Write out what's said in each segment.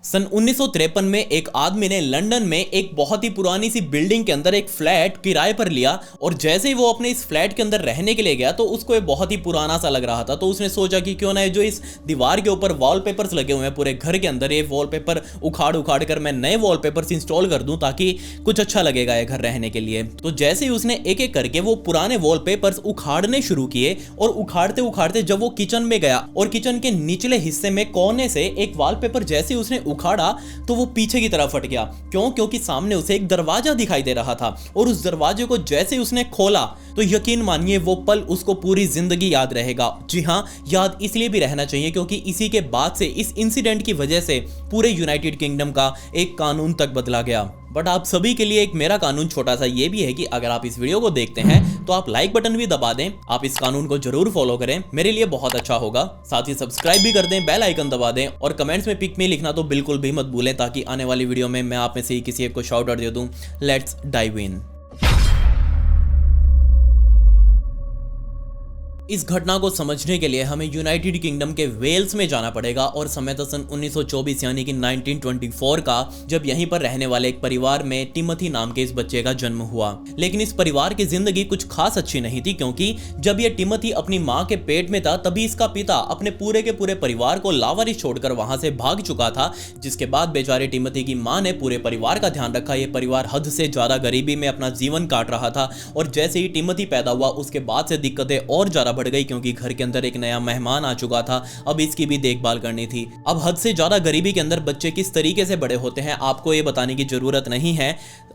सन 1953 में एक आदमी ने लंदन में एक बहुत ही पुरानी सी बिल्डिंग के अंदर एक फ्लैट किराए पर लिया और जैसे ही वो अपने इस फ्लैट के अंदर रहने के लिए गया तो उसको ये बहुत ही पुराना सा लग रहा था। तो उसने सोचा कि क्यों ना है जो इस दीवार के ऊपर वॉलपेपर्स लगे हुए हैं पूरे घर के अंदर, ये वॉलपेपर उखाड़ उखाड़ कर मैं नए वॉलपेपर्स इंस्टॉल कर दूं ताकि कुछ अच्छा लगेगा ये घर रहने के लिए। तो जैसे ही उसने एक एक करके वो पुराने वॉलपेपर्स उखाड़ने शुरू किए और उखाड़ते उखाड़ते जब वो किचन में गया और किचन के निचले हिस्से में कोने से एक वॉलपेपर जैसे ही उसने उखाड़ा तो वो पीछे की तरफ फट गया। क्योंकि सामने उसे एक दरवाजा दिखाई दे रहा था और उस दरवाजे को जैसे उसने खोला तो यकीन मानिए वो पल उसको पूरी जिंदगी याद रहेगा। जी हां, याद इसलिए भी रहना चाहिए क्योंकि इसी के बाद से, इस इंसिडेंट की वजह से पूरे यूनाइटेड किंगडम का एक कानून तक बदला गया। बट आप सभी के लिए एक मेरा कानून छोटा सा ये भी है कि अगर आप इस वीडियो को देखते हैं तो आप लाइक बटन भी दबा दें। आप इस कानून को जरूर फॉलो करें, मेरे लिए बहुत अच्छा होगा। साथ ही सब्सक्राइब भी कर दें, बेल आइकन दबा दें और कमेंट्स में पिक मी लिखना तो बिल्कुल भी मत भूलें ताकि आने वाली वीडियो में मैं आप में से ही किसी एक को शाउट आउट दे दूं। Let's dive in. इस घटना को समझने के लिए हमें यूनाइटेड किंगडम के वेल्स में जाना पड़ेगा और समय था सन 1924 यानी कि 1924 का, जब यहीं पर रहने वाले एक परिवार में टिमोथी नाम के इस बच्चे का जन्म हुआ। लेकिन इस परिवार की जिंदगी कुछ खास अच्छी नहीं थी क्योंकि जब यह टिमोथी अपनी मां के पेट में था तभी इसका पिता अपने पूरे के पूरे परिवार को लावारिस छोड़कर वहां से भाग चुका था, जिसके बाद बेचारे टिमोथी की मां ने पूरे परिवार का ध्यान रखा। यह परिवार हद से ज्यादा गरीबी में अपना जीवन काट रहा था और जैसे ही टिमोथी पैदा हुआ उसके बाद से दिक्कतें और ज्यादा बढ़ गई क्योंकि घर के अंदर एक नया मेहमान आ चुका था, अब इसकी भी देखभाल करनी थी। अब हद से ज्यादा गरीबी के अंदर बच्चे किस तरीके से बड़े होते हैं आपको ये बताने की जरूरत नहीं है।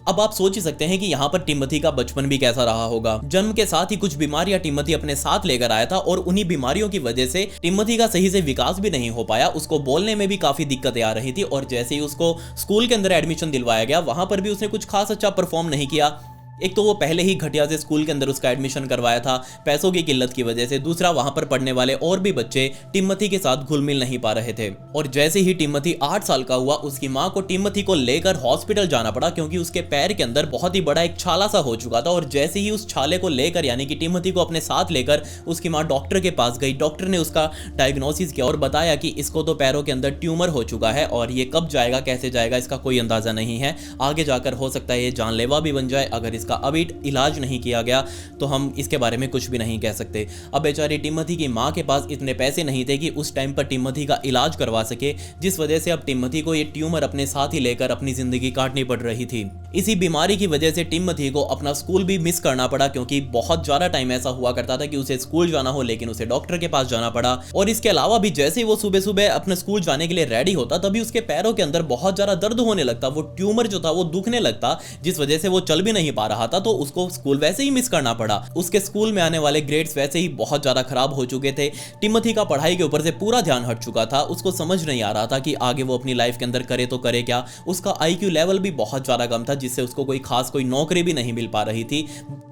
अब आप सोच ही सकते हैं कि यहाँ पर टिमोथी का बचपन भी कैसा रहा होगा। जन्म के साथ ही कुछ बीमारियां टिमोथी अपने साथ लेकर आया था और उन्हीं बीमारियों की वजह से टिमोथी का सही से विकास भी नहीं हो पाया। उसको बोलने में भी काफी दिक्कतें आ रही थी और जैसे ही उसको स्कूल के अंदर एडमिशन दिलवाया गया वहां पर भी उसने कुछ खास अच्छा परफॉर्म नहीं किया। एक तो वो पहले ही घटिया से स्कूल के अंदर उसका एडमिशन करवाया था पैसों की किल्लत की वजह से, दूसरा वहां पर पढ़ने वाले और भी बच्चे टिमोथी के साथ घुल मिल नहीं पा रहे थे। और जैसे ही टिमोथी 8 साल का हुआ उसकी मां को टिमोथी को लेकर हॉस्पिटल जाना पड़ा क्योंकि उसके पैर के अंदर बहुत ही बड़ा एक छाला सा हो चुका था। और जैसे ही उस छाले को लेकर यानी कि टिमोथी को अपने साथ लेकर उसकी मां डॉक्टर के पास गई, डॉक्टर ने उसका डायग्नोसिस किया और बताया कि इसको तो पैरों के अंदर ट्यूमर हो चुका है और ये कब जाएगा कैसे जाएगा इसका कोई अंदाजा नहीं है, आगे जाकर हो सकता है ये जानलेवा भी बन जाए। अगर इसका अभी इलाज नहीं किया गया तो हम इसके बारे में कुछ भी नहीं कह सकते। अब बेचारी टिमोथी की मां के पास इतने पैसे नहीं थे कि उस टाइम पर टिमोथी का इलाज करवा सके, जिस वजह से अब टिमोथी को ये ट्यूमर अपने साथ ही लेकर अपनी जिंदगी काटनी पड़ रही थी। इसी बीमारी की वजह से टिमोथी को अपना स्कूल भी मिस करना पड़ा क्योंकि बहुत ज्यादा टाइम ऐसा हुआ करता था कि उसे स्कूल जाना हो लेकिन उसे डॉक्टर के पास जाना पड़ा। और इसके अलावा भी जैसे ही वो सुबह सुबह अपने स्कूल जाने के लिए रेडी होता तभी उसके पैरों के अंदर बहुत ज्यादा दर्द होने लगता, वो ट्यूमर जो था वो दुखने लगता, जिस वजह से वो चल भी नहीं पा रहा था। तो उसको स्कूल वैसे ही मिस करना पड़ा। उसके स्कूल में आने वाले ग्रेड्स वैसे ही बहुत ज्यादा खराब हो चुके थे। टिमोथी का पढ़ाई के ऊपर से पूरा ध्यान हट चुका था। उसको समझ नहीं आ रहा था कि आगे वो अपनी लाइफ के अंदर करे तो करे क्या। उसका आईक्यू लेवल भी बहुत ज्यादा कम था जिससे उसको कोई नौकरी भी नहीं मिल पा रही थी।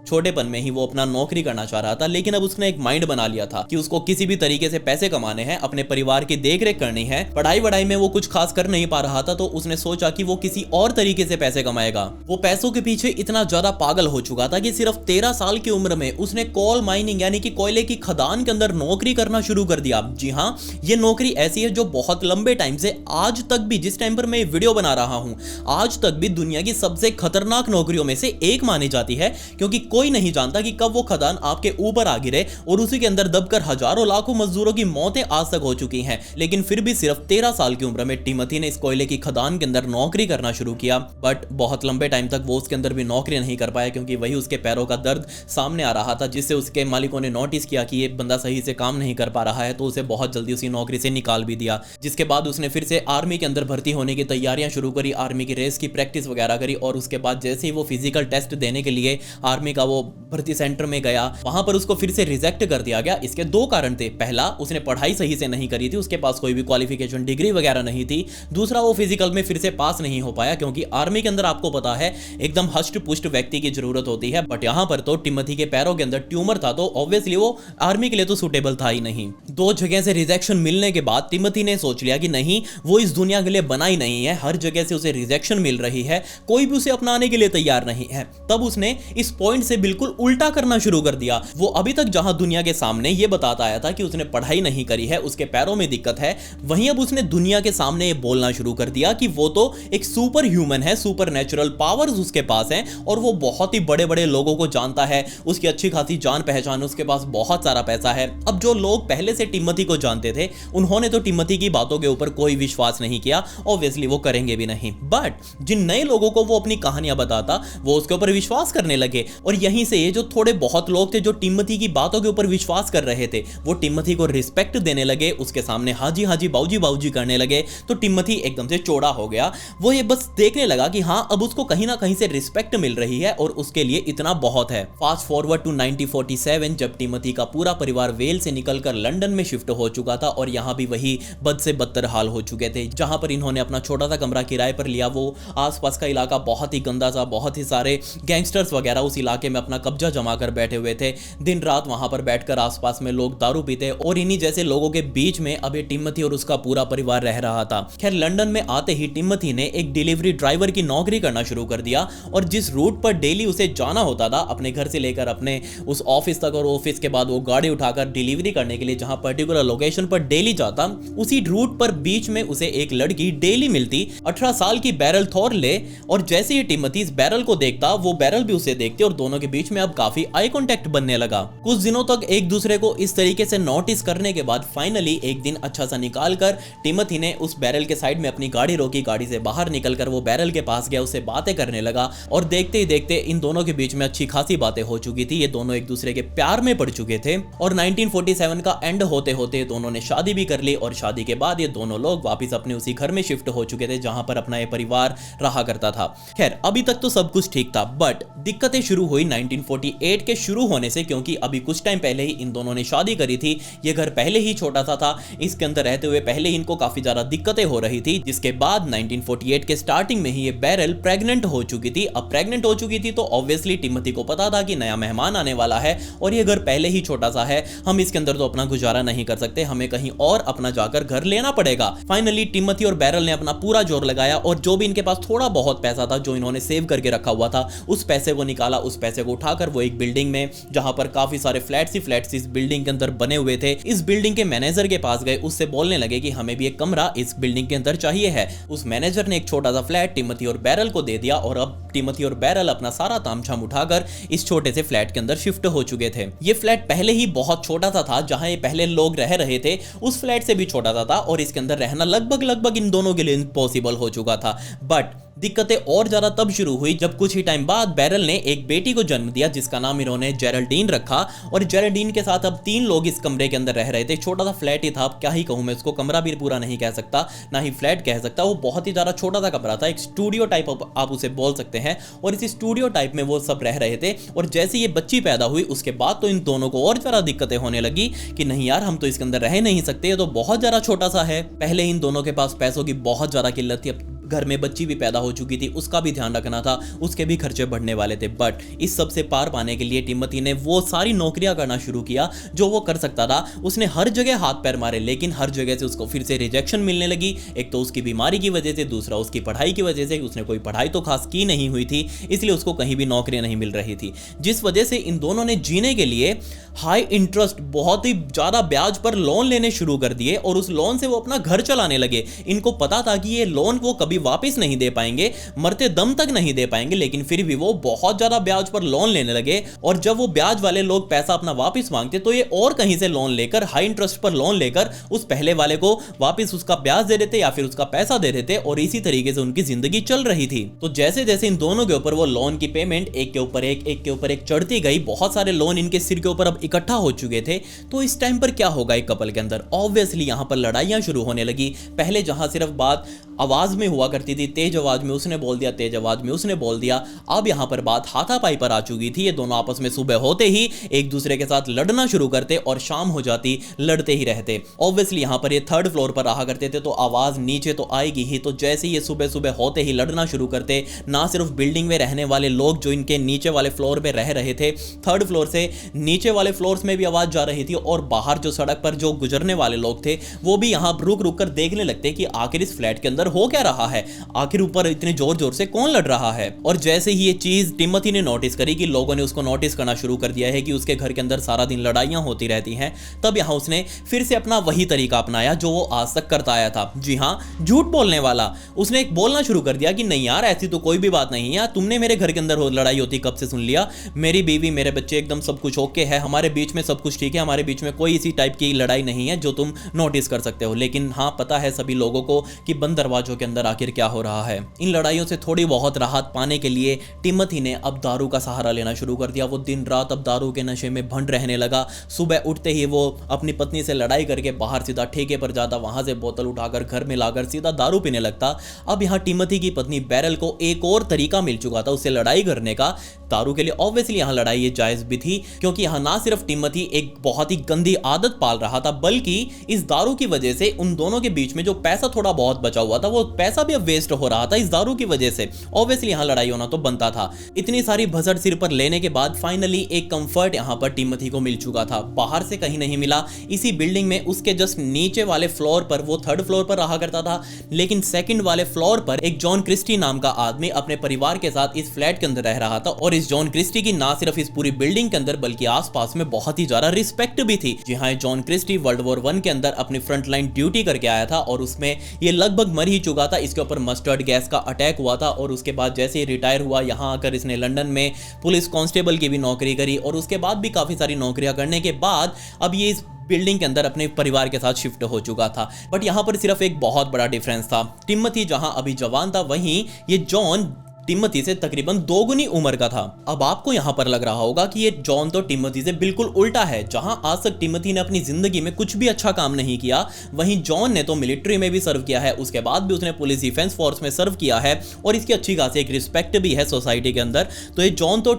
छोटेपन में ही वो अपना नौकरी करना चाह रहा था लेकिन अब उसने एक माइंड बना लिया था कि उसको किसी भी तरीके से पैसे कमाने हैं, अपने परिवार की देखरेख करनी है। पढ़ाई वढ़ाई में वो कुछ खास कर नहीं पा रहा था तो उसने सोचा कि वो किसी और तरीके से पैसे कमाएगा। वो पैसों के पीछे इतना ज्यादा पागल हो चुका था कि सिर्फ 13 साल की उम्र में उसने कोल माइनिंग यानी कि कोयले की खदान के अंदर नौकरी करना शुरू कर दिया। जी हाँ, ये नौकरी ऐसी है जो बहुत लंबे टाइम से आज तक भी, जिस टाइम पर मैं वीडियो बना रहा हूं, आज तक भी दुनिया की सबसे खतरनाक नौकरियों में से एक मानी जाती है क्योंकि कोई नहीं जानता कि कब वो खदान आपके ऊपर आ गिरे और उसी के अंदर दबकर हजारों लाखों मजदूरों की मौतें आज तक हो चुकी हैं। लेकिन फिर भी सिर्फ 13 साल की उम्र में टिमोथी ने इस कोयले की खदान के अंदर नौकरी करना शुरू किया। बट बहुत लंबे टाइम तक वो उसके अंदर भी नौकरी नहीं कर पाया क्योंकि वही उसके पैरों का दर्द सामने आ रहा था, जिससे उसके मालिकों ने नोटिस किया कि ये बंदा सही से काम नहीं कर पा रहा है तो उसे बहुत जल्दी उसी नौकरी से निकाल भी दिया। जिसके बाद उसने फिर से आर्मी के अंदर भर्ती होने की तैयारियां शुरू करी, आर्मी की रेस की प्रैक्टिस वगैरह करी और उसके बाद जैसे ही वो फिजिकल टेस्ट देने के लिए आर्मी का वो भर्ती सेंटर में गया वहां पर उसको फिर से रिजेक्ट कर दिया गया। इसके दो कारण थे, पहला उसने पढ़ाई सही से नहीं करी थी, उसके पास कोई भी क्वालिफिकेशन डिग्री वगैरह नहीं थी, दूसरा वो फिजिकल में फिर से पास नहीं हो पाया क्योंकि आर्मी के अंदर आपको पता है एकदम हष्ट पुष्ट व्यक्ति की जरूरत होती है। बट यहां पर तो टिमोथी के पैरों के अंदर ट्यूमर था तो ऑब्वियसली वो आर्मी के लिए तो सुटेबल था ही नहीं। 2 जगह से रिजेक्शन मिलने के बाद टिमोथी ने सोच लिया कि नहीं, वो इस दुनिया के लिए बना ही नहीं है, हर जगह से उसे रिजेक्शन मिल रही है, कोई भी उसे अपनाने के लिए तैयार नहीं है। तब उसने इस पॉइंट से बिल्कुल उल्टा करना शुरू कर दिया। वो अभी तक जहां दुनिया के सामने ये बताता आया था कि उसने पढ़ाई नहीं करी है, उसके पैरों में दिक्कत है, वहीं अब उसने दुनिया के सामने ये बोलना शुरू कर दिया कि वो तो एक सुपर ह्यूमन है, सुपर नेचुरल पावर्स उसके पास हैं और वो बहुत ही बड़े बड़े लोगों को जानता है, उसकी अच्छी खासी जान पहचान, उसके पास बहुत सारा पैसा है। अब जो लोग पहले से टिमोथी को जानते थे उन्होंने तो टिमोथी की बातों के ऊपर कोई विश्वास नहीं किया, ऑब्वियसली वो करेंगे भी नहीं। बट जिन नए लोगों को वो अपनी कहानियां बताता वो उसके ऊपर विश्वास करने लगे और यहीं से ये जो थोड़े बहुत लोग थे जो टिमोथी की बातों के ऊपर विश्वास कर रहे थे वो टिमोथी को रिस्पेक्ट देने लगे, उसके सामने हाजी हाजी बाऊजी बाऊजी करने लगे। तो टिमोथी एकदम से चौड़ा हो गया। वो ये बस देखने लगा कि हाँ अब उसको कहीं ना कहीं से रिस्पेक्ट मिल रही है और उसके लिए इतना बहुत है। फास्ट फॉरवर्ड टू 1947 जब टिमोथी का पूरा परिवार वेल से निकलकर लंदन में शिफ्ट हो चुका था और यहाँ भी वही बद से बदतर हाल हो चुके थे। जहां पर इन्होंने अपना छोटा सा कमरा किराए पर लिया, वो आसपास का इलाका बहुत ही गंदा था, बहुत ही सारे गैंगस्टर्स वगैरह उस इलाके में अपना कब्जा जमा कर बैठे हुए थे। दिन रात वहां पर बैठकर आसपास में लोग दारू पीते और इन्हीं जैसे लोगों के बीच में अब ये टिमोथी और उसका पूरा परिवार रह रहा था। खैर लंदन में आते ही टिमोथी ने एक डिलीवरी ड्राइवर की नौकरी करना शुरू कर दिया और जिस रूट पर डेली उसे जाना होता था अपने घर से लेकर अपने उस ऑफिस तक और ऑफिस के बाद वो गाड़ी उठाकर डिलीवरी करने के लिए जहां पर्टिकुलर लोकेशन पर डेली जाता, उसी रूट पर बीच में उसे एक लड़की डेली मिलती, 18 साल की बैरल थॉर्ले। और जैसे ही टिमोथी इस बैरल को देखता वो बैरल भी उसे देखती और दोनों के बीच में अब काफी आई कांटेक्ट बनने लगा। कुछ दिनों तक एक दूसरे को इस तरीके से नोटिस करने के बाद फाइनली एक दिन अच्छा सा निकालकर टिमोथी ने उस बैरल के साइड में अपनी गाड़ी रोकी, गाड़ी से बाहर निकलकर वो बैरल के पास गया, उससे बातें करने लगा और देखते ही देखते इन दोनों के बीच में अच्छी खासी बातें हो चुकी थी। ये दोनों एक दूसरे के प्यार में पड़ चुके थे और 1947 का एंड होते होते दोनों ने शादी भी कर ली और शादी के बाद ये दोनों लोग वापस अपने उसी घर में शिफ्ट हो चुके थे जहां पर अपना ये परिवार रहा करता था। खैर अभी तक तो सब कुछ ठीक था बट दिक्कतें शुरू हुई 1948 के शुरू होने से, क्योंकि अभी कुछ टाइम पहले ही इन दोनों ने शादी करी थी। ये घर पहले ही छोटा सा था, इसके अंदर रहते हुए पहले ही इनको काफी ज्यादा दिक्कतें हो रही थी, जिसके बाद 1948 के स्टार्टिंग में ही ये बैरल प्रेग्नेंट हो चुकी थी। अब प्रेग्नेंट हो चुकी थी तो ऑब्वियसली टिमोथी को पता था कि नया मेहमान आने वाला है और ये घर पहले ही छोटा सा है, हम इसके अंदर तो अपना गुजारा नहीं कर सकते, हमें कहीं और अपना जाकर घर लेना पड़ेगा। फाइनली टिमोथी और बैरल ने अपना पूरा जोर लगाया और जो भी इनके पास थोड़ा बहुत पैसा था जो इन्होंने सेव करके रखा हुआ था उस पैसे को निकाला। उस पैसे को उठाकर वो एक बिल्डिंग में जहां पर काफी सारे फ्लैट्स ही फ्लैट्स इस बिल्डिंग के अंदर बने हुए थे, इस बिल्डिंग के मैनेजर के पास गए, उससे बोलने लगे कि हमें भी एक कमरा इस बिल्डिंग के अंदर चाहिए है। उस मैनेजर ने एक छोटा सा फ्लैट टिमोथी और बैरल को दे दिया और अब टिमोथी और बैरल अपना सारा तामझाम उठाकर इस छोटे से फ्लैट के अंदर शिफ्ट हो चुके थे। ये फ्लैट पहले ही बहुत छोटा सा था, जहां ये पहले लोग रह रहे थे उस फ्लैट से भी छोटा सा था और इसके अंदर रहना लगभग इन दोनों के लिए इम्पॉसिबल हो चुका था। बट दिक्कतें और ज्यादा तब शुरू हुई जब कुछ ही टाइम बाद बैरल ने एक बेटी को जन्म दिया जिसका नाम इन्होंने जेरल्डीन रखा और जेरल्डीन के साथ अब 3 लोग इस कमरे के अंदर रह रहे थे। छोटा सा फ्लैट ही था, अब क्या ही कहूं मैं, उसको कमरा भी पूरा नहीं कह सकता, ना ही फ्लैट कह सकता, वो बहुत ही ज्यादा छोटा सा कमरा था, एक स्टूडियो टाइप आप उसे बोल सकते हैं। और इस स्टूडियो टाइप में वो सब रह रहे थे और जैसे ये बच्ची पैदा हुई उसके बाद तो इन दोनों को और ज्यादा दिक्कतें होने लगी कि नहीं यार हम तो इसके अंदर रह नहीं सकते, ये तो बहुत ज्यादा छोटा सा है। पहले इन दोनों के पास पैसों की बहुत ज्यादा किल्लत थी, अब घर में बच्ची भी पैदा हो चुकी थी, उसका भी ध्यान रखना था, उसके भी खर्चे बढ़ने वाले थे। बट इस सब से पार पाने के लिए टिमोथी ने वो सारी नौकरियां करना शुरू किया जो वो कर सकता था। उसने हर जगह हाथ पैर मारे लेकिन हर जगह से उसको फिर से रिजेक्शन मिलने लगी। एक तो उसकी बीमारी की वजह से, दूसरा उसकी पढ़ाई की वजह से, उसने कोई पढ़ाई तो खास की नहीं हुई थी इसलिए उसको कहीं भी नौकरियां नहीं मिल रही थी, जिस वजह से इन दोनों ने जीने के लिए हाई इंटरेस्ट बहुत ही ज्यादा ब्याज पर लोन लेने शुरू कर दिए और उस लोन से वो अपना घर चलाने लगे। इनको पता था कि ये लोन वो कभी वापस नहीं दे पाएंगे, मरते दम तक नहीं दे पाएंगे, लेकिन फिर भी वो बहुत ज्यादा ब्याज पर लोन लेने लगे और जब वो ब्याज वाले लोग पैसा अपना वापस मांगते तो ये और कहीं से लोन लेकर हाई इंटरेस्ट पर लोन लेकर उस पहले वाले को वापस उसका ब्याज दे देते या फिर उसका पैसा दे देते और इसी तरीके से उनकी जिंदगी चल रही थी। तो जैसे जैसे इन दोनों के ऊपर वो लोन की पेमेंट एक के ऊपर एक चढ़ती गई, बहुत सारे लोन इनके सिर के ऊपर अब इकट्ठा हो चुके थे। तो इस टाइम पर क्या होगा एक कपल के अंदर, ऑब्वियसली यहां पर लड़ाइयां शुरू होने लगी। पहले जहां सिर्फ बात आवाज में हुआ करती थी, तेज आवाज में उसने बोल दिया, तेज आवाज में उसने बोल दिया, अब यहां पर बात हाथापाई पर आ चुकी थी। ये दोनों आपस में सुबह होते ही एक दूसरे के साथ लड़ना शुरू करते और शाम हो जाती लड़ते ही रहते। ऑब्वियसली यहां पर ये 3rd फ्लोर पर रहा करते थे तो आवाज नीचे तो आएगी ही। तो जैसे ये सुबह सुबह होते ही लड़ना शुरू करते, ना सिर्फ बिल्डिंग में रहने वाले लोग जो इनके नीचे वाले फ्लोर पे रह रहे थे, 3rd फ्लोर से नीचे वाले फ्लोर्स में भी आवाज जा रही थी और बाहर जो सड़क पर जो गुजरने वाले लोग थे वो भी यहां रुक रुक कर देखने लगते कि आखिर इस फ्लैट के अंदर हो क्या रहा है। है, आखिर ऊपर इतने जोर जोर से कौन लड़ रहा है। और जैसे ही ये चीज टिमोथी ने नोटिस करी कि लोगों ने उसको नोटिस करना शुरू कर दिया है कि उसके घर के अंदर सारा दिन लड़ाइयां होती रहती हैं, तब यहाँ उसने फिर से अपना वही तरीका अपनाया जो वो आज तक करता आया था। जी हाँ, झूठ बोलने वाला। उसने एक बोलना शुरू कर दिया कि नहीं यार, ऐसी तो कोई भी बात नहीं है, तुमने मेरे घर के अंदर लड़ाई होती कब से सुन लिया, मेरी बीवी मेरे बच्चे एकदम सब कुछ ओके है, हमारे बीच में सब कुछ ठीक है, हमारे बीच में कोई इसी टाइप की लड़ाई नहीं है जो तुम नोटिस कर सकते हो। लेकिन हाँ, पता है सभी लोगों को कि बंद दरवाजों के अंदर आखिर क्या हो रहा है। इन लड़ाइयों से थोड़ी बहुत राहत पाने के लिए टिमोथी ने अब दारू का सहारा लेना शुरू कर दिया। वो दिन रात अब दारू के नशे में भंड रहने लगा। सुबह उठते ही वो अपनी पत्नी से लड़ाई करके बाहर सीधा ठेके पर जाता, वहां से बोतल उठाकर घर में लाकर सीधा दारू पीने लगता। अब यहाँ टिमोथी की पत्नी बैरल को एक और तरीका मिल चुका था उससे लड़ाई करने का। दारू के लिए ऑब्वियसली यहाँ लड़ाई ये जायज भी थी, क्योंकि यहाँ ना सिर्फ टिमोथी एक बहुत ही गंदी आदत पाल रहा था, बल्कि इस दारू की वजह से उन दोनों के बीच में जो पैसा थोड़ा बहुत बचा हुआ था, वो पैसा भी अब वेस्ट हो रहा था इस दारू की वजह से। ऑब्वियसली यहाँ लड़ाई होना तो बनता था। इतनी सारी भसड़ सिर पर लेने के बाद फाइनली एक कंफर्ट यहाँ पर टिमोथी को मिल चुका था। बाहर से कहीं नहीं मिला, इसी बिल्डिंग में उसके जस्ट नीचे वाले फ्लोर पर, वो थर्ड फ्लोर पर रहा करता था, लेकिन सेकंड वाले फ्लोर पर एक जॉन क्रिस्टी नाम का आदमी अपने परिवार के साथ इस फ्लैट के अंदर रह रहा था। और इस जॉन क्रिस्टी की ना सिर्फ इस पूरी बिल्डिंग के अंदर बल्कि आसपास में बहुत ही ज्यादा रिस्पेक्ट भी थी। जी हाँ, जॉन क्रिस्टी वर्ल्ड वॉर 1 के अंदर अपनी फ्रंटलाइन ड्यूटी करके आया था और उसमें ये लगभग मर ही चुका था। इसके ऊपर मस्टर्ड गैस का अटैक हुआ था और उसके बाद जैसे ही रिटायर हुआ, यहाँ आकर इसने लंदन में पुलिस कांस्टेबल की भी नौकरी करी और उसके बाद भी काफी सारी नौकरियां करने के बाद अब ये इस बिल्डिंग के अंदर अपने परिवार के साथ शिफ्ट हो चुका था। बट यहाँ पर सिर्फ एक बहुत बड़ा डिफरेंस था। टिमोथी जहां अभी जवान था, वहीं ये जॉन टिमोथी से तकरीबन 2 गुनी उम्र का था। अब आपको यहां पर लग रहा होगा कि ये जॉन तो टिमोथी से बिल्कुल उल्टा है। जहां आज तक टिमोथी ने अपनी जिंदगी में कुछ भी अच्छा काम नहीं किया, वहीं जॉन ने तो मिलिट्री में भी सर्व किया है, उसके बाद भी उसने पुलिस डिफेंस फोर्स में सर्व किया है और इसकी अच्छी खासी एक रिस्पेक्ट भी है सोसाइटी के अंदर। तो ये जॉन तो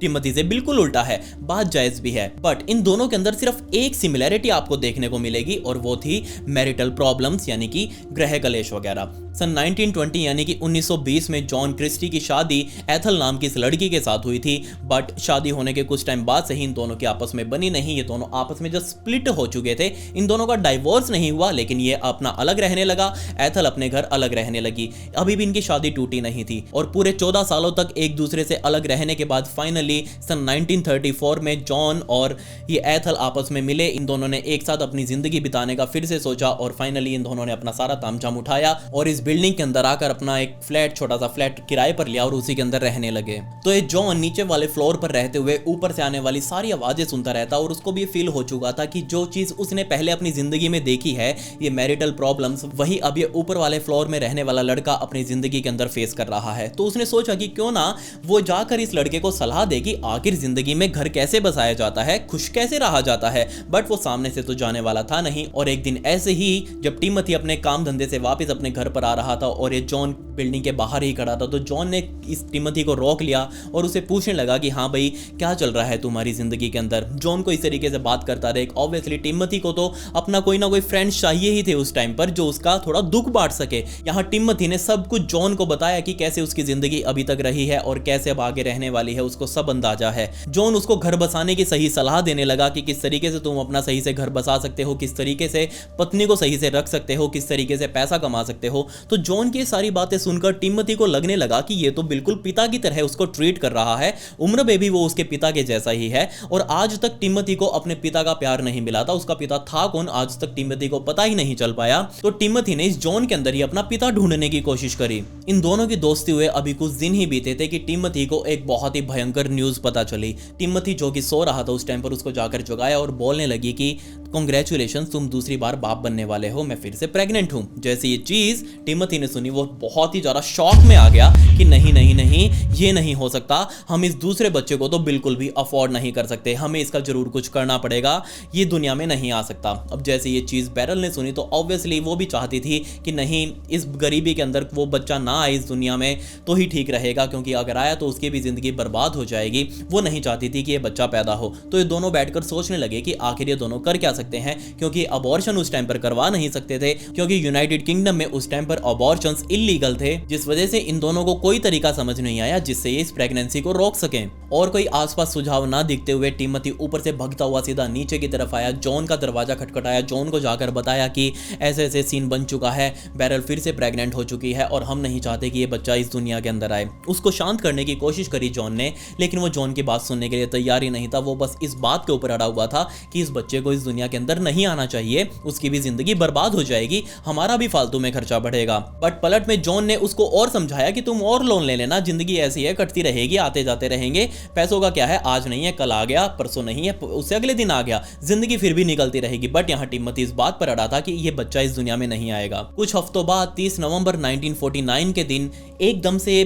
टिमोथी से बिल्कुल उल्टा है, बात जायज भी है। बट इन दोनों के अंदर सिर्फ एक सिमिलैरिटी आपको देखने को मिलेगी और वो थी मैरिटल प्रॉब्लम्स, यानी कि गृह कलेश वगैरह। सन 1920 यानी कि 1920 में जॉन क्रिस्टी की शादी एथल नाम की इस लड़की के साथ हुई थी। बट शादी होने के कुछ टाइम बाद से ही इन दोनों की आपस में बनी नहीं। ये दोनों आपस में जो स्प्लिट हो चुके थे, इन दोनों का डाइवोर्स नहीं हुआ, लेकिन ये अपना अलग रहने लगा, एथल अपने घर अलग रहने लगी। अभी भी इनकी शादी टूटी नहीं थी और पूरे 14 सालों तक एक दूसरे से अलग रहने के बाद फाइनली सन 1934 में जॉन और ये एथल आपस में मिले। इन दोनों ने एक साथ अपनी जिंदगी बिताने का फिर से सोचा और फाइनली इन दोनों ने अपना सारा तामझाम उठाया और इस बिल्डिंग के अंदर आकर अपना एक फ्लैट, छोटा सा फ्लैट किराए पर लिया और उसी के अंदर रहने लगे। तो ये जॉन नीचे वाले फ्लोर पर रहते हुए ऊपर से आने वाली सारी आवाजें सुनता रहता और उसको भी फील हो चुका था कि जो चीज उसने पहले अपनी जिंदगी में देखी है, ये मैरिटल प्रॉब्लम्स, वही अब ये ऊपर वाले फ्लोर में रहने वाला लड़का अपनी जिंदगी के अंदर फेस कर रहा है। तो उसने सोचा कि क्यों ना वो जाकर इस लड़के को सलाह दे कि आखिर जिंदगी में घर कैसे बसाया जाता है, खुश कैसे रहा जाता है। बट वो सामने से तो जाने वाला था नहीं। और एक दिन ऐसे ही जब टिमोथी अपने काम धंधे से वापस अपने घर पर आ रहा था और ये जॉन बिल्डिंग के बाहर ही खड़ा था, तो जॉन ने इस टिमोथी को रोक लिया और उसे पूछने लगा कि हाँ भाई, क्या चल रहा है तुम्हारी जिंदगी के अंदर। जॉन को इस तरीके से बात करता रहे। ऑब्वियसली टिमोथी को तो अपना कोई ना कोई फ्रेंड चाहिए ही थे उस टाइम पर, जो उसका थोड़ा दुख बांट सके। यहाँ टिमोथी ने सब कुछ जॉन को बताया कि कैसे उसकी जिंदगी अभी तक रही है और कैसे अब आगे रहने वाली है, उसको सब अंदाजा है। जॉन उसको घर बसाने की सही सलाह देने लगा कि किस तरीके से तुम अपना सही से घर बसा सकते हो, किस तरीके से पत्नी को सही से रख सकते हो, किस तरीके से पैसा कमा सकते हो। तो जॉन की सारी बातें सुनकर टिमोथी को लगने लगा कि ये तो बिल्कुल पिता की तरह उसको ट्रीट कर रहा है, उम्र में भी वो उसके पिता के जैसा ही है। और आज तक टिमोथी को अपने पिता का प्यार नहीं मिला था। उसका पिता था कौन, आज तक टिमोथी को पता ही नहीं चल पाया। तो टिमोथी ने इस जॉन के अंदर ही अपना पिता ढूंढने की कोशिश करी। इन दोनों की दोस्ती हुए अभी कुछ दिन ही बीते थे कि टिमोथी को एक बहुत ही भयंकर न्यूज पता चली। टिमोथी जो कि सो रहा था उस टाइम पर उसको जाकर जगाया और बोलने लगी कि कांग्रेचुलेशन, तुम दूसरी बार बाप बनने वाले हो, मैं फिर से प्रेग्नेंट हूं। जैसे ये चीज टिमोथी ने सुनी, वो बहुत ही ज्यादा शॉक में आ गया कि नहीं नहीं नहीं, ये नहीं हो सकता, हम इस दूसरे बच्चे को तो बिल्कुल भी अफोर्ड नहीं कर सकते, हमें इसका जरूर कुछ करना पड़ेगा, ये दुनिया में नहीं आ सकता। अब जैसे ये चीज बैरल ने सुनी तो ऑब्वियसली वो भी चाहती थी कि नहीं, इस गरीबी के अंदर वो बच्चा ना आए इस दुनिया में तो ही ठीक रहेगा, क्योंकि अगर आया तो उसकी भी जिंदगी बर्बाद हो जाएगी। वो नहीं चाहती थी कि ये बच्चा पैदा हो। तो ये दोनों बैठकर सोचने लगे कि आखिर ये दोनों कर क्या सकते हैं, क्योंकि अबॉर्शन उस टाइम पर करवा नहीं सकते थे, क्योंकि यूनाइटेड किंगडम में उस टाइम पर अबॉर्शंस इलीगल थे, जिस वजह से इन दोनों को कोई तरीका समझ नहीं आया जिससे ये इस प्रेगनेंसी को रोक सकें। और कोई आसपास सुझाव ना दिखते हुए टिमोथी ऊपर से भागता हुआ सीधा नीचे की तरफ आया। जॉन का दरवाजा खटखटाया, जॉन को जाकर बताया कि ऐसे ऐसे सीन बन चुका है, बैरल फिर से प्रेग्नेंट हो चुकी है और हम नहीं चाहते कि ये बच्चा इस दुनिया के अंदर आए। उसको शांत करने की कोशिश करी जॉन ने, लेकिन वो जॉन की बात सुनने के लिए तैयार ही नहीं था। वो बस इस बात के ऊपर अड़ा हुआ था कि इस बच्चे को इस दुनिया के अंदर नहीं आना चाहिए, उसकी भी जिंदगी बर्बाद हो जाएगी, हमारा भी फालतू में खर्चा बढ़ेगा। बट पलट में जॉन ने उसको और समझाया कि तुम और लोन ले लेना, जिंदगी ऐसी है, कटती रहेगी, आते जाते रहेंगे, पैसों का क्या है, आज नहीं है कल आ गया, परसों नहीं है उससे अगले दिन आ गया, जिंदगी फिर भी निकलती रहेगी। बट यहाँ टिमोथी इस बात पर अड़ा था कि ये बच्चा इस दुनिया में नहीं आएगा। कुछ हफ्तों बाद 30 नवंबर 1949 के दिन एकदम से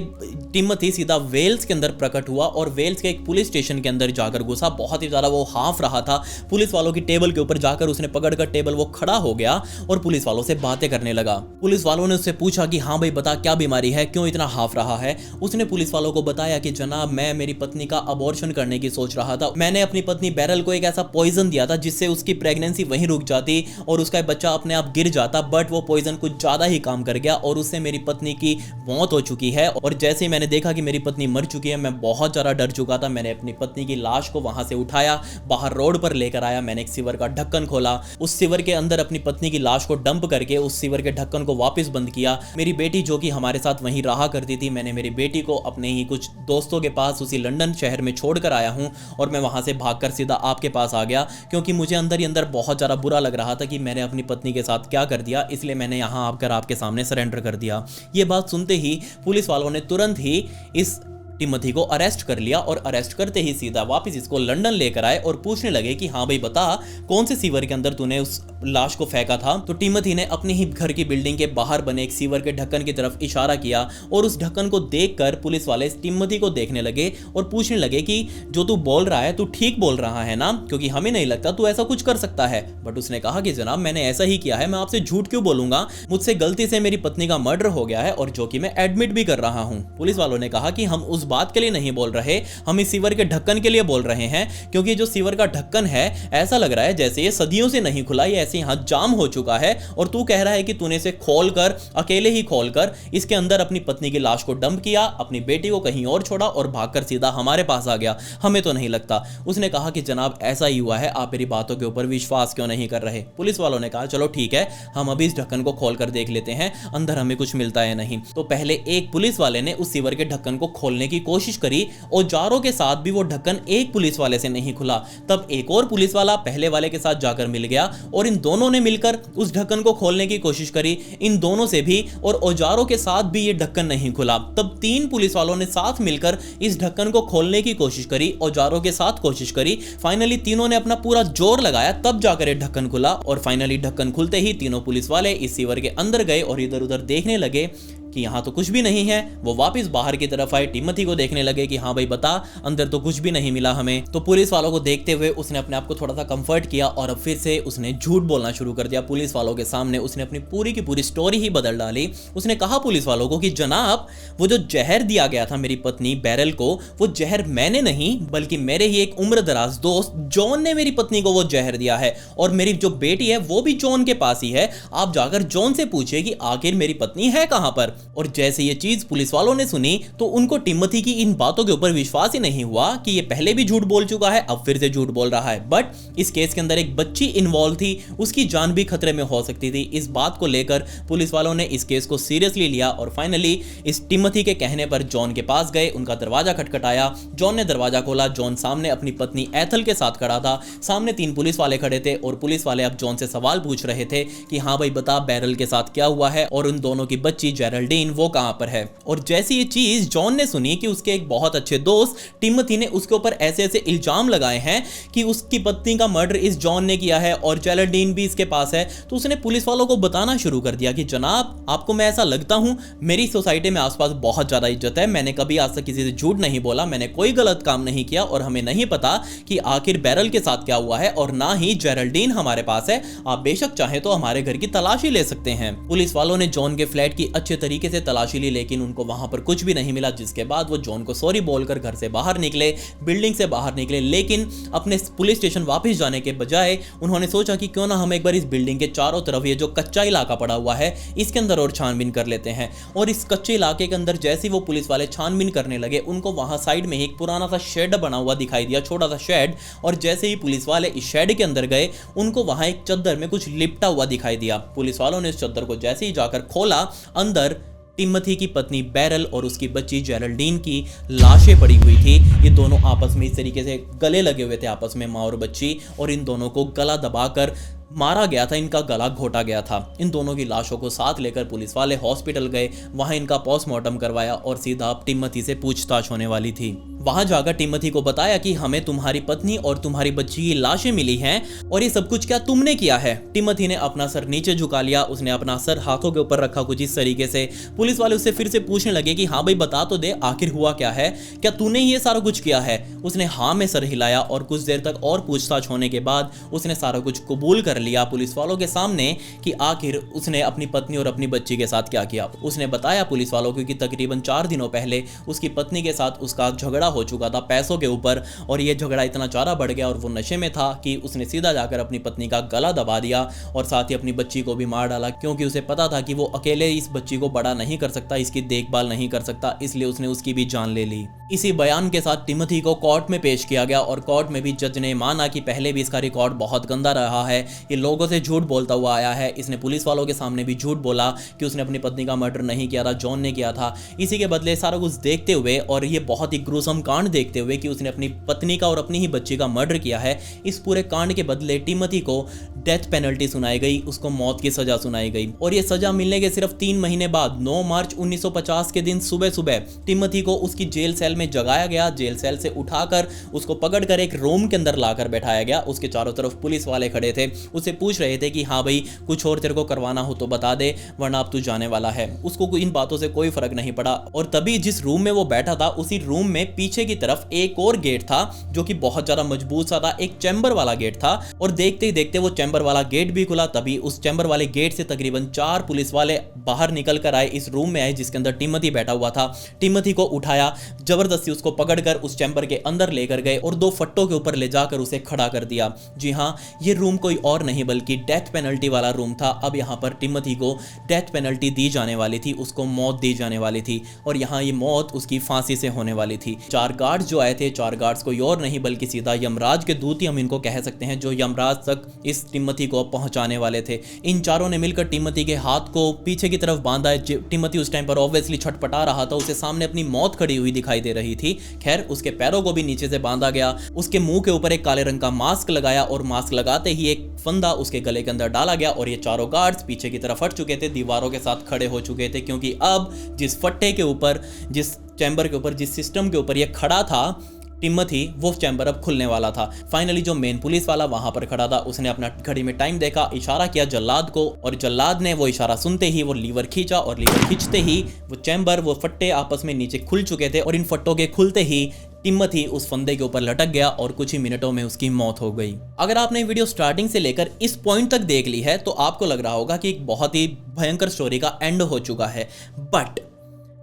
टिमोथी सीधा वेल्स के अंदर प्रकट हुआ और वेल्स के एक पुलिस स्टेशन के अंदर जाकर घुसा। बहुत ही ज्यादा वो हाफ रहा था। पुलिस वालों की टेबल के ऊपर जाकर उसने पकड़कर टेबल वो खड़ा हो गया और पुलिस वालों से बातें करने लगा। पुलिस वालों ने उससे पूछा कि हाँ भाई बता क्या बीमारी है, क्यों इतना हाफ रहा है। उसने पुलिस वालों को बताया कि जनाब मैं मेरी पत्नी का अबॉर्शन करने की सोच रहा था, मैंने अपनी पत्नी बैरल को एक ऐसा पॉइजन दिया था जिससे उसकी प्रेगनेंसी वहीं रुक जाती और उसका बच्चा अपने आप गिर जाता, बट वो पॉइजन कुछ ज्यादा ही काम कर गया और उससे मेरी पत्नी की मौत हो चुकी है। और जैसे ही मैंने देखा कि मेरी पत्नी मर चुकी है, मैं बहुत ज्यादा डर चुका था। मैंने अपनी पत्नी की लाश को वहां से उठाया, बाहर रोड पर लेकर आया, मैंने एक सीवर का ढक्कन खोला, उस सीवर के अंदर अपनी पत्नी की लाश को डंप करके उस सीवर के ढक्कन को वापस बंद किया। मेरी बेटी जो कि हमारे साथ वहीं रहा करती थी, मैंने मेरी बेटी को अपने ही कुछ दोस्तों के पास उसी लंदन शहर में छोड़कर आया हूं और मैं वहां से भागकर सीधा आपके पास आ गया, क्योंकि मुझे अंदर ही अंदर बहुत ज्यादा बुरा लग रहा था कि मैंने अपनी पत्नी के साथ क्या कर दिया, इसलिए मैंने यहां आकर आपके सामने सरेंडर कर दिया। ये बात सुनते ही पुलिस वालों ने तुरंत ही इस टिमोथी को अरेस्ट कर लिया और अरेस्ट करते ही सीधा वापस इसको लंदन लेकर आए और पूछने लगे कि हाँ भाई बता कौन से सीवर के अंदर तूने उस लाश को फेंका था। तो टिमोथी ने अपने ही घर की बिल्डिंग के बाहर बने एक सीवर के ढक्कन की तरफ इशारा किया और उस ढक्कन को देखकर पुलिस वाले टिमोथी को देखने लगे और पूछने लगे कि जो तू बोल रहा है तू ठीक बोल रहा है ना, क्योंकि हमें नहीं लगता तू ऐसा कुछ कर सकता है। बट उसने कहा कि जनाब मैंने ऐसा ही किया है, मैं आपसे झूठ क्यों बोलूंगा, मुझसे गलती से मेरी पत्नी का मर्डर हो गया है और जो कि मैं एडमिट भी कर रहा हूं। पुलिस वालों ने कहा कि हम उस बात के लिए नहीं बोल रहे, हम इस सीवर के ढक्कन के लिए बोल रहे हैं, क्योंकि जो सीवर का ढक्कन है ऐसा लग रहा है जैसे ये सदियों से नहीं खुला, ये ऐसे यहां जाम हो चुका है और तू कह रहा है कि तूने इसे खोलकर अकेले ही खोलकर इसके अंदर अपनी पत्नी की लाश को डंप किया, अपनी बेटी को कहीं और छोड़ा और भागकर सीधा हमारे पास आ गया, हमें तो नहीं लगता। उसने कहा कि जनाब ऐसा ही हुआ है, आप मेरी बातों के ऊपर विश्वास क्यों नहीं कर रहे। पुलिस वालों ने कहा चलो ठीक है, हम अभी इस ढक्कन को खोलकर देख लेते हैं अंदर हमें कुछ मिलता है नहीं। तो पहले एक पुलिस वाले ने उस सीवर के ढक्कन को खोलने की कोशिश करी, औजारों के साथ भी वो ढक्कन एक पुलिस वाले से नहीं खुला। तब एक और पुलिस वाला पहले वाले के साथ जाकर मिल गया और इन दोनों ने मिलकर उस ढक्कन को खोलने की कोशिश करी, इन दोनों से भी और औजारों के साथ भी ये ढक्कन नहीं खुला। तब 3 पुलिस वालों ने साथ मिलकर इस ढक्कन को खोलने की कोशिश करी, औजारों के साथ कोशिश करी। फाइनली तीनों ने अपना पूरा जोर लगाया, तब जाकर ये ढक्कन खुला और फाइनली ढक्कन खुलते ही तीनों पुलिस वाले इस सीवर के अंदर गए और इधर उधर देखने लगे कि यहाँ तो कुछ भी नहीं है। वो वापस बाहर की तरफ आए, टिमोथी को देखने लगे कि हाँ भाई बता अंदर तो कुछ भी नहीं मिला हमें। तो पुलिस वालों को देखते हुए उसने अपने आप को थोड़ा सा कंफर्ट किया और अब फिर से उसने झूठ बोलना शुरू कर दिया पुलिस वालों के सामने। उसने अपनी पूरी की पूरी स्टोरी ही बदल डाली। उसने कहा पुलिस वालों को कि जनाब वो जो जहर दिया गया था मेरी पत्नी बैरल को, वो जहर मैंने नहीं बल्कि मेरे ही एक उम्र दराज दोस्त जॉन ने मेरी पत्नी को वो जहर दिया है और मेरी जो बेटी है वो भी जॉन के पास ही है। आप जाकर जॉन से पूछिए कि आखिर मेरी पत्नी है कहां पर। और जैसे ये चीज पुलिस वालों ने सुनी तो उनको टिमोथी की इन बातों के ऊपर विश्वास ही नहीं हुआ कि ये पहले भी झूठ बोल चुका है, अब फिर से झूठ बोल रहा है। बट इस केस के अंदर एक बच्ची इन्वॉल्व थी, उसकी जान भी खतरे में हो सकती थी। इस बात को लेकर पुलिस वालों ने इस केस को सीरियसली लिया और फाइनली इस टिमोथी के कहने पर जॉन के पास गए, उनका दरवाजा खटखटाया। जॉन ने दरवाजा खोला, जॉन सामने अपनी पत्नी एथल के साथ खड़ा था, सामने 3 पुलिस वाले खड़े थे और पुलिस वाले अब जॉन से सवाल पूछ रहे थे कि हाँ भाई बता बैरल के साथ क्या हुआ है और उन दोनों की बच्ची जेरल्डीन वो कहां पर है। और जैसी ये चीज जॉन ने सुनी कि उसके एक बहुत अच्छे दोस्त टिमोथी ने उसके ऊपर ऐसे ऐसे इल्जाम लगाए हैं कि उसकी पत्नी का मर्डर इस जॉन ने किया है और जेरल्डीन भी इसके पास है, तो उसने पुलिस वालों को बताना शुरू कर दिया कि जनाब आपको मैं ऐसा लगता हूं, मेरी सोसाइटी में आसपास बहुत ज्यादा इज्जत है, मैंने कभी आज तक किसी से झूठ नहीं बोला, मैंने कोई गलत काम नहीं किया और हमें नहीं पता कि आखिर बैरल के साथ क्या हुआ है और ना ही जेरल्डीन हमारे पास है। आप बेशक चाहे तो हमारे घर की तलाशी ले सकते हैं। पुलिस वालों ने जॉन के फ्लैट की अच्छे तरीके तरीके से तलाशी ली लेकिन उनको वहां पर कुछ भी नहीं मिला, जिसके बाद वो जॉन को सॉरी बोलकर घर से बाहर निकले, बिल्डिंग से बाहर निकले। लेकिन अपने पुलिस स्टेशन वापस जाने के बजाय उन्होंने सोचा कि क्यों ना हम एक बार इस बिल्डिंग के चारों तरफ ये जो कच्चा इलाका पड़ा हुआ है इसके अंदर और छानबीन कर लेते हैं। और इस कच्चे इलाके के अंदर जैसे वो पुलिस वाले छानबीन करने लगे, उनको वहां साइड में एक पुराना सा शेड बना हुआ दिखाई दिया, छोटा सा शेड। और जैसे ही पुलिस वाले इस शेड के अंदर गए, उनको वहां एक चद्दर में कुछ लिपटा हुआ दिखाई दिया। पुलिस वालों ने इस चद्दर को जैसे ही जाकर खोला, अंदर टिमोथी की पत्नी बैरल और उसकी बच्ची जेरल्डीन की लाशें पड़ी हुई थी। ये दोनों आपस में इस तरीके से गले लगे हुए थे आपस में, माँ और बच्ची, और इन दोनों को गला दबाकर मारा गया था, इनका गला घोटा गया था। इन दोनों की लाशों को साथ लेकर पुलिस वाले हॉस्पिटल गए, वहां इनका पोस्टमार्टम करवाया और सीधा टिमोथी से पूछताछ होने वाली थी। वहां जाकर टिमोथी को बताया कि हमें तुम्हारी पत्नी और तुम्हारी बच्ची की लाशें मिली हैं और ये सब कुछ क्या तुमने किया है। टिमोथी ने अपना सर नीचे झुका लिया, उसने अपना सर हाथों के ऊपर रखा कुछ इस तरीके से। पुलिस वाले उससे फिर से पूछने लगे कि हाँ भाई बता तो दे, आखिर हुआ क्या है, क्या तूने ये सारा कुछ किया है। उसने हाँ में सर हिलाया और कुछ देर तक और पूछताछ होने के बाद उसने सारा कुछ कबूल कर लिया पुलिस वालों के सामने कि आखिर उसने अपनी पत्नी और अपनी बच्ची के साथ क्या किया। उसने बताया पुलिस वालों को कि तकरीबन 4 दिनों पहले उसकी पत्नी के साथ उसका झगड़ा हो चुका था पैसों के ऊपर, और ये झगड़ा इतना ज़्यादा बढ़ गया और वो नशे में था कि उसने सीधा जाकर अपनी पत्नी का गला दबा दिया और साथ ही अपनी बच्ची को भी मार डाला, क्योंकि उसे पता था कि वो अकेले इस बच्ची को बड़ा नहीं कर सकता, इसकी देखभाल नहीं कर सकता, इसलिए उसने उसकी भी जान ले ली। इसी बयान के साथ टिमोथी को कोर्ट में पेश किया गया और कोर्ट में भी जज ने माना कि पहले भी इसका रिकॉर्ड बहुत गंदा रहा है, ये लोगों से झूठ बोलता हुआ आया है। इसने पुलिस वालों के सामने भी झूठ बोला कि उसने अपनी पत्नी का मर्डर नहीं किया था, जॉन ने किया था। इसी के बदले सारा कुछ देखते हुए और ये बहुत ही ग्रूसम कांड देखते हुए कि उसने अपनी पत्नी का और अपनी ही बच्ची का मर्डर किया है, इस पूरे कांड के बदले टिमोथी को डेथ पेनल्टी सुनाई गई, उसको मौत की सजा सुनाई गई। और ये सजा मिलने के सिर्फ 3 महीने बाद 9 मार्च 1950 के दिन सुबह सुबह टिमोथी को उसकी जेल सेल में जगाया गया। जेल सेल से उठाकर उसको पकड़कर एक रूम के अंदर लाकर बैठाया गया। उसके चारों तरफ पुलिस वाले खड़े थे, उससे पूछ रहे थे कि हाँ भाई कुछ और तेरे को करवाना हो तो बता दे, वरना अब तू जाने वाला है। उसको इन बातों से कोई फर्क नहीं पड़ा। और तभी जिस रूम में वो बैठा था उसी रूम में पीछे की तरफ एक और गेट था जो कि बहुत ज्यादा मजबूत सा था, एक चैम्बर वाला गेट था। और देखते ही देखते वो चैम्बर वाला गेट भी खुला। तभी उस चैम्बर वाले गेट से तकरीबन 4 पुलिस वाले बाहर निकल कर आए, इस रूम में आए जिसके अंदर टिमोथी बैठा हुआ था। टिमोथी को उठाया, जबरदस्ती उसको पकड़कर उस चैम्बर के अंदर लेकर गए और 2 फट्टों के ऊपर ले जाकर उसे खड़ा कर दिया। जी हाँ, ये रूम कोई और नहीं बल्कि डेथ पेनल्टी वाला रूम था। अब यहाँ पर टिमोथी को डेथ पेनल्टी दी जाने वाली थी, उसको मौत दी जाने वाली थी और यहाँ ये मौत उसकी फांसी से होने वाली थी। 4 गार्ड्स जो आए थे, 4 गार्ड्स कोई और नहीं बल्कि सीधा यमराज के दूत ही हम इनको कह सकते हैं, जो यमराज तक इस टिमोथी को पहुंचाने वाले थे। इन चारों ने मिलकर टिमोथी के हाथ को पीछे की तरफ बांधा। टिमोथी उस टाइम पर ऑब्वियसली छटपटा रहा था, उसे सामने अपनी मौत खड़ी हुई दिखाई दे रही थी। खैर, उसके पैरों को भी नीचे से बांधा गया, उसके मुंह के ऊपर एक काले रंग का मास्क लगाया और मास्क लगाते ही एक फंदा उसके गले के अंदर डाला गया और ये चारों गार्ड्स पीछे की तरफ हट चुके थे, दीवारों के साथ खड़े हो चुके थे, क्योंकि अब जिस फट्टे के ऊपर, जिस चैम्बर के ऊपर, जिस सिस्टम के ऊपर ये खड़ा था टिमोथी, वो चैम्बर अब खुलने वाला था। फाइनली जो मेन पुलिस वाला वहां पर खड़ा था उसने अपना घड़ी में टाइम देखा, इशारा किया जल्लाद को और जल्लाद ने वो इशारा सुनते ही वो लीवर खींचा और लीवर खींचते ही वो चैम्बर, वो फट्टे आपस में नीचे खुल चुके थे और इन फट्टों के खुलते ही टिमोथी उस फंदे के ऊपर लटक गया और कुछ ही मिनटों में उसकी मौत हो गई। अगर आपने वीडियो स्टार्टिंग से लेकर इस पॉइंट तक देख ली है तो आपको लग रहा होगा कि एक बहुत ही भयंकर स्टोरी का एंड हो चुका है, बट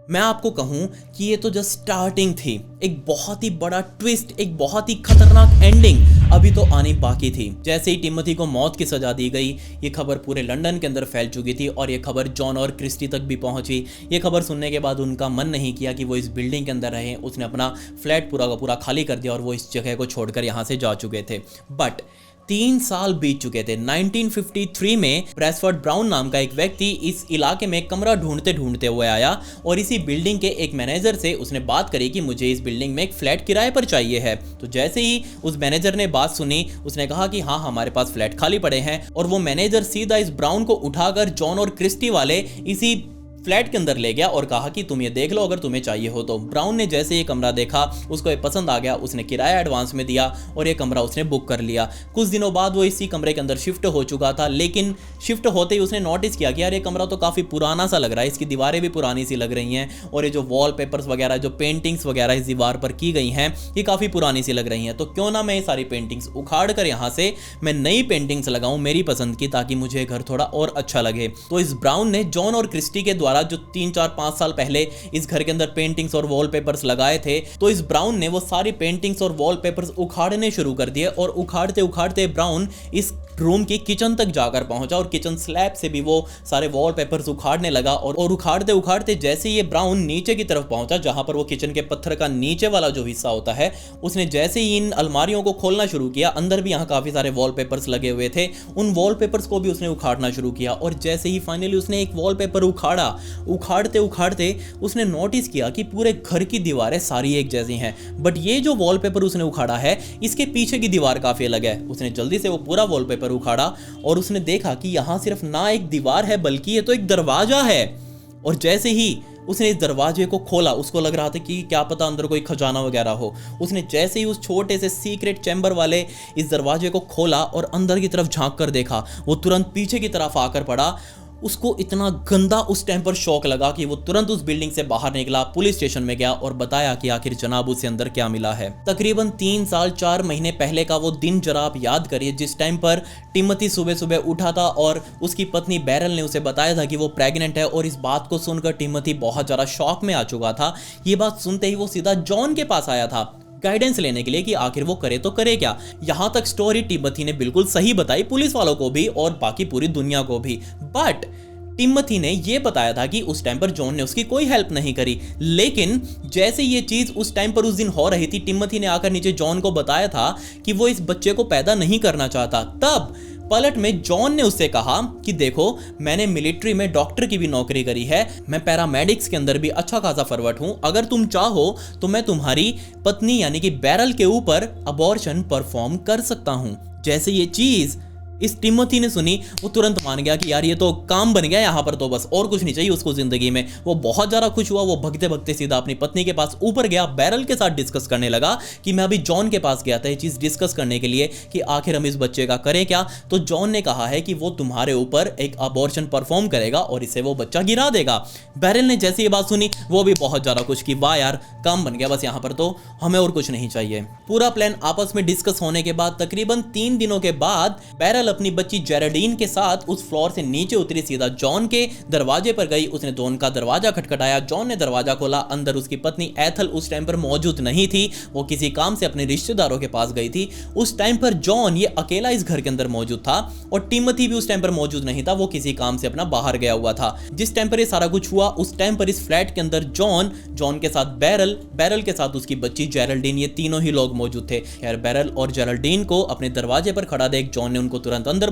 मैं आपको कहूं कि ये तो जस्ट स्टार्टिंग थी। एक बहुत ही बड़ा ट्विस्ट, एक बहुत ही खतरनाक एंडिंग अभी तो आनी बाकी थी। जैसे ही टिमोथी को मौत की सजा दी गई, ये खबर पूरे लंदन के अंदर फैल चुकी थी और ये खबर जॉन और क्रिस्टी तक भी पहुंची। ये खबर सुनने के बाद उनका मन नहीं किया कि वो इस बिल्डिंग के अंदर रहें। उसने अपना फ्लैट पूरा का पूरा खाली कर दिया और वो इस जगह को छोड़कर यहाँ से जा चुके थे। बट 3 साल बीत चुके थे। 1953 में ब्रैसफर्ड ब्राउन नाम का एक व्यक्ति इस इलाके में कमरा ढूंढते ढूंढते हुए आया और इसी बिल्डिंग के एक मैनेजर से उसने बात करी कि मुझे इस बिल्डिंग में एक फ्लैट किराए पर चाहिए है। तो जैसे ही उस मैनेजर ने बात सुनी, उसने कहा कि हाँ, हमारे पास फ्लैट खाली पड़े हैं और वो मैनेजर सीधा इस ब्राउन को उठाकर जॉन और क्रिस्टी वाले इसी फ्लैट के अंदर ले गया और कहा कि तुम ये देख लो अगर तुम्हें चाहिए हो तो। ब्राउन ने जैसे ये कमरा देखा, उसको ये पसंद आ गया, उसने किराया एडवांस में दिया और ये कमरा उसने बुक कर लिया। कुछ दिनों बाद वो इसी कमरे के अंदर शिफ्ट हो चुका था, लेकिन शिफ्ट होते ही उसने नोटिस किया कि यार ये कमरा तो काफ़ी पुराना सा लग रहा है, इसकी दीवारें भी पुरानी सी लग रही हैं और ये जो वॉल पेपर्स वगैरह, जो पेंटिंग्स वगैरह इस दीवार पर की गई हैं, ये काफ़ी पुरानी सी लग रही हैं। तो क्यों ना मैं ये सारी पेंटिंग्स उखाड़ कर यहाँ से मैं नई पेंटिंग्स लगाऊँ मेरी पसंद की, ताकि मुझे घर थोड़ा और अच्छा लगे। तो इस ब्राउन ने जॉन और क्रिस्टी के द्वारा द्वारा जो 3-4-5 साल पहले इस घर के अंदर पेंटिंग्स और वॉलपेपर्स लगाए थे, तो इस ब्राउन ने वो सारी पेंटिंग्स और वॉलपेपर्स उखाड़ने शुरू कर दिए और उखाड़ते उखाड़ते ब्राउन इस रूम की किचन तक जाकर पहुंचा और किचन स्लैब से भी वो सारे वॉलपेपर्स उखाड़ने लगा और उखाड़ते उखाड़ते जैसे ये ब्राउन नीचे की तरफ पहुंचा, जहां पर वो किचन के पत्थर का नीचे वाला जो हिस्सा होता है, उसने जैसे ही इन अलमारियों को खोलना शुरू किया, अंदर भी यहाँ काफी सारे वॉलपेपर्स लगे हुए थे, उन वॉलपेपर्स को भी उसने उखाड़ना शुरू किया। और जैसे ही फाइनली उसने एक वॉलपेपर उखाड़ा, उखाड़ते उखाड़ते उसने नोटिस किया कि पूरे घर की दीवारें सारी एक जैसी हैं, बट ये जो वॉलपेपर उसने उखाड़ा है इसके पीछे की दीवार काफी अलग है। उसने जल्दी से वो पूरा वॉलपेपर उखाड़ा और उसने देखा कि यहां सिर्फ ना एक दीवार है बल्कि ये तो एक दरवाजा है। और जैसे ही उसने इस दरवाजे को खोला, उसको लग रहा था कि क्या पता अंदर कोई खजाना वगैरह हो। उसने जैसे ही उस छोटे से सीक्रेट चैम्बर वाले इस दरवाजे को खोला और अंदर की तरफ झांक कर देखा, वो तुरंत पीछे की तरफ आकर पड़ा। उसको इतना गंदा उस टाइम पर शौक लगा कि वो तुरंत उस बिल्डिंग से बाहर निकला, पुलिस स्टेशन में गया और बताया कि आखिर जनाब उसे अंदर क्या मिला है। तकरीबन 3 साल 4 महीने पहले का वो दिन जरा आप याद करिए, जिस टाइम पर टिमोथी सुबह सुबह उठा था और उसकी पत्नी बैरल ने उसे बताया था कि वो प्रेग्नेंट है। और इस बात को सुनकर टिमोथी बहुत ज़्यादा शॉक में आ चुका था। ये बात सुनते ही वो सीधा जॉन के पास आया था गाइडेंस लेने के लिए कि आखिर वो करे तो करे क्या। यहां तक स्टोरी टिमोथी ने बिल्कुल सही बताई, पुलिस वालों को भी और बाकी पूरी दुनिया को भी। बट टिमोथी ने यह बताया था कि उस टाइम पर जॉन ने उसकी कोई हेल्प नहीं करी। लेकिन जैसे ये चीज उस टाइम पर उस दिन हो रही थी, टिमोथी ने आकर नीचे जॉन को बताया था कि वो इस बच्चे को पैदा नहीं करना चाहता। तब पलट में जॉन ने उससे कहा कि देखो, मैंने मिलिट्री में डॉक्टर की भी नौकरी करी है, मैं पैरामेडिक्स के अंदर भी अच्छा खासा फॉरवर्ड हूं, अगर तुम चाहो तो मैं तुम्हारी पत्नी यानी कि बैरल के ऊपर अबॉर्शन परफॉर्म कर सकता हूं। जैसे ये चीज इस टिमोथी ने सुनी, वो तुरंत मान गया कि यार ये तो काम बन गया यहाँ पर, तो बस और कुछ नहीं चाहिए उसको जिंदगी में। वो बहुत ज़्यादा खुश हुआ। वो भगते भगते सीधा अपनी पत्नी के पास ऊपर गया, बैरल के साथ डिस्कस करने लगा कि मैं अभी जॉन के पास गया था ये चीज़ डिस्कस करने के लिए कि आखिर हम इस बच्चे का करें क्या। तो जॉन ने कहा है कि वो तुम्हारे ऊपर एक अबॉर्शन परफॉर्म करेगा और इससे वो बच्चा गिरा देगा। बैरल ने जैसे ये बात सुनी, वो भी बहुत ज़्यादा खुश कि वाह यार, काम बन गया, बस यहाँ पर तो हमें और कुछ नहीं चाहिए। पूरा प्लान आपस में डिस्कस होने के बाद तकरीबन 3 दिनों के बाद बैरल अपनी बच्ची जेराल्डीन के साथ उस फ्लोर से नीचे उतरी, सीधा जॉन के दरवाजे पर गई। उसने जॉन का दरवाजा खटखटाया, जॉन ने दरवाजा खोला। अंदर उसकी पत्नी एथल उस टाइम पर मौजूद नहीं थी, वो किसी काम से अपने रिश्तेदारों के पास गई थी। उस टाइम पर जॉन ये अकेला इस घर के अंदर मौजूद था और टिमोथी भी उस टाइम पर मौजूद नहीं था, वो किसी काम से अपना बाहर गया हुआ था। जिस टाइम पर ये सारा कुछ हुआ, उस टाइम पर इस फ्लैट के अंदर जॉन के साथ बैरल के साथ उसकी बच्ची जेराल्डीन, ये तीनों ही लोग मौजूद थे। खैर, बैरल और जेराल्डीन को अपने दरवाजे पर खड़ा देख जॉन ने उनको तुरंत अंदर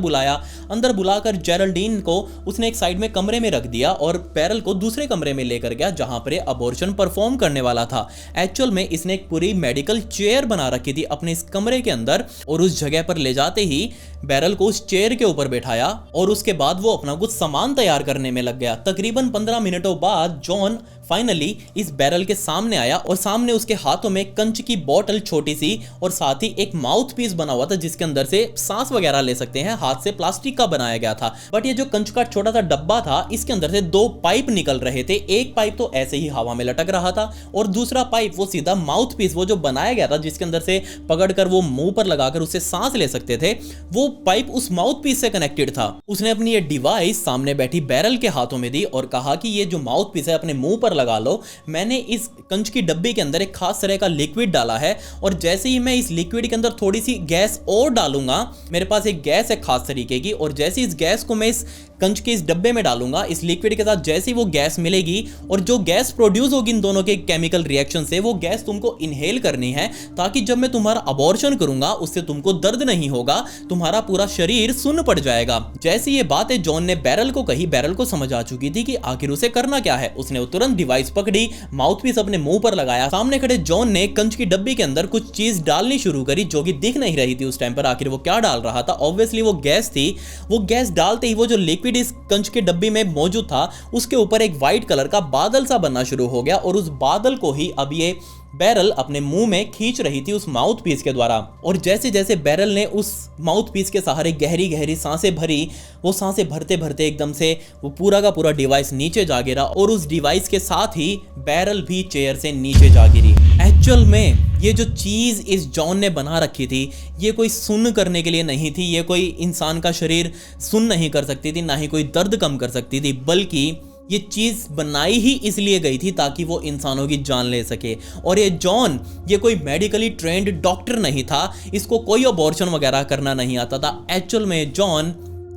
बुलाकर जेराल्डीन को उसने एक साइड में कमरे में रख दिया और बैरल को दूसरे कमरे में लेकर गया जहां पर अबॉर्शन परफॉर्म करने वाला था। एक्चुअल में इसने एक पूरी मेडिकल चेयर बना रखी थी अपने इस कमरे के अंदर और उस जगह पर ले जाते ही बैरल को उस चेयर के ऊपर बैठाया और उसके बाद वो अपना कुछ सामान तैयार करने में लग गया। तकरीबन 15 मिनटों बाद जॉन फाइनली इस बैरल के सामने आया और सामने उसके हाथों में कंच की बोतल छोटी सी और साथ ही एक माउथ पीस बना हुआ था जिसके अंदर से सांस वगैरह ले सकते हैं, हाथ से प्लास्टिक का बनाया गया था। बट ये जो कंच का छोटा सा डब्बा था, इसके अंदर से 2 पाइप निकल रहे थे। एक पाइप तो ऐसे ही हवा में लटक रहा था और दूसरा पाइप वो सीधा माउथ पीस, वो जो बनाया गया था जिसके अंदर से पकड़कर वो मुंह पर लगाकर उससे सांस ले सकते थे, वो पाइप उस माउथ पीस से कनेक्टेड था। उसने अपनी ये डिवाइस सामने बैठी बैरल के हाथों में दी और कहा कि ये जो माउथ पीस है अपने मुंह पर लगा लो। मैंने इस कंच की डब्बी के अंदर एक खास तरह का लिक्विड डाला है और जैसे ही मैं इस लिक्विड के अंदर थोड़ी सी गैस और डालूंगा, मेरे पास एक गैस है खास तरीके की, और जैसे इस गैस को मैं इस कंच के इस डब्बे में डालूंगा इस लिक्विड के साथ, जैसे ही वो गैस मिलेगी और जो गैस प्रोड्यूस होगी इन दोनों के केमिकल रिएक्शन से, वो गैस तुमको इनहेल करनी है ताकि जब मैं तुम्हारा अबॉर्शन करूंगा उससे तुमको दर्द नहीं होगा, तुम्हारा पूरा शरीर सुन्न पड़ जाएगा। जैसी ये बातें जॉन ने बैरल को कही, बैरल को समझ आ चुकी थी कि आखिर उसे करना क्या है। उसने तुरंत डिवाइस पकड़ी, माउथपीस अपने मुंह पर लगाया। सामने खड़े जॉन ने कंच की डब्बी के अंदर कुछ चीज डालनी शुरू करी जो कि दिख नहीं रही थी उस टाइम पर आखिर वो क्या डाल रहा था। ऑब्वियसली वो गैस थी। वो गैस डालते ही वो जो लिक्विड इस कंच के डब्बी में मौजूद था उसके ऊपर एक व्हाइट कलर का बादल सा बनना शुरू हो गया और उस बादल को ही अब ये बैरल अपने मुंह में खींच रही थी उस माउथ पीस के द्वारा। और जैसे जैसे बैरल ने उस माउथ पीस के सहारे गहरी गहरी सांसें भरी, वो सांसें भरते भरते एकदम से वो पूरा का पूरा डिवाइस नीचे जा गिरा और उस डिवाइस के साथ ही बैरल भी चेयर से नीचे जा गिरी। एक्चुअल में ये जो चीज़ इस जॉन ने बना रखी थी, ये कोई सुन्न करने के लिए नहीं थी, ये कोई इंसान का शरीर सुन्न नहीं कर सकती थी, ना ही कोई दर्द कम कर सकती थी, बल्कि ये चीज बनाई ही इसलिए गई थी ताकि वो इंसानों की जान ले सके। और ये जॉन, ये कोई मेडिकली ट्रेंड डॉक्टर नहीं था, इसको कोई अबॉर्शन वगैरह करना नहीं आता था। एक्चुअल में जॉन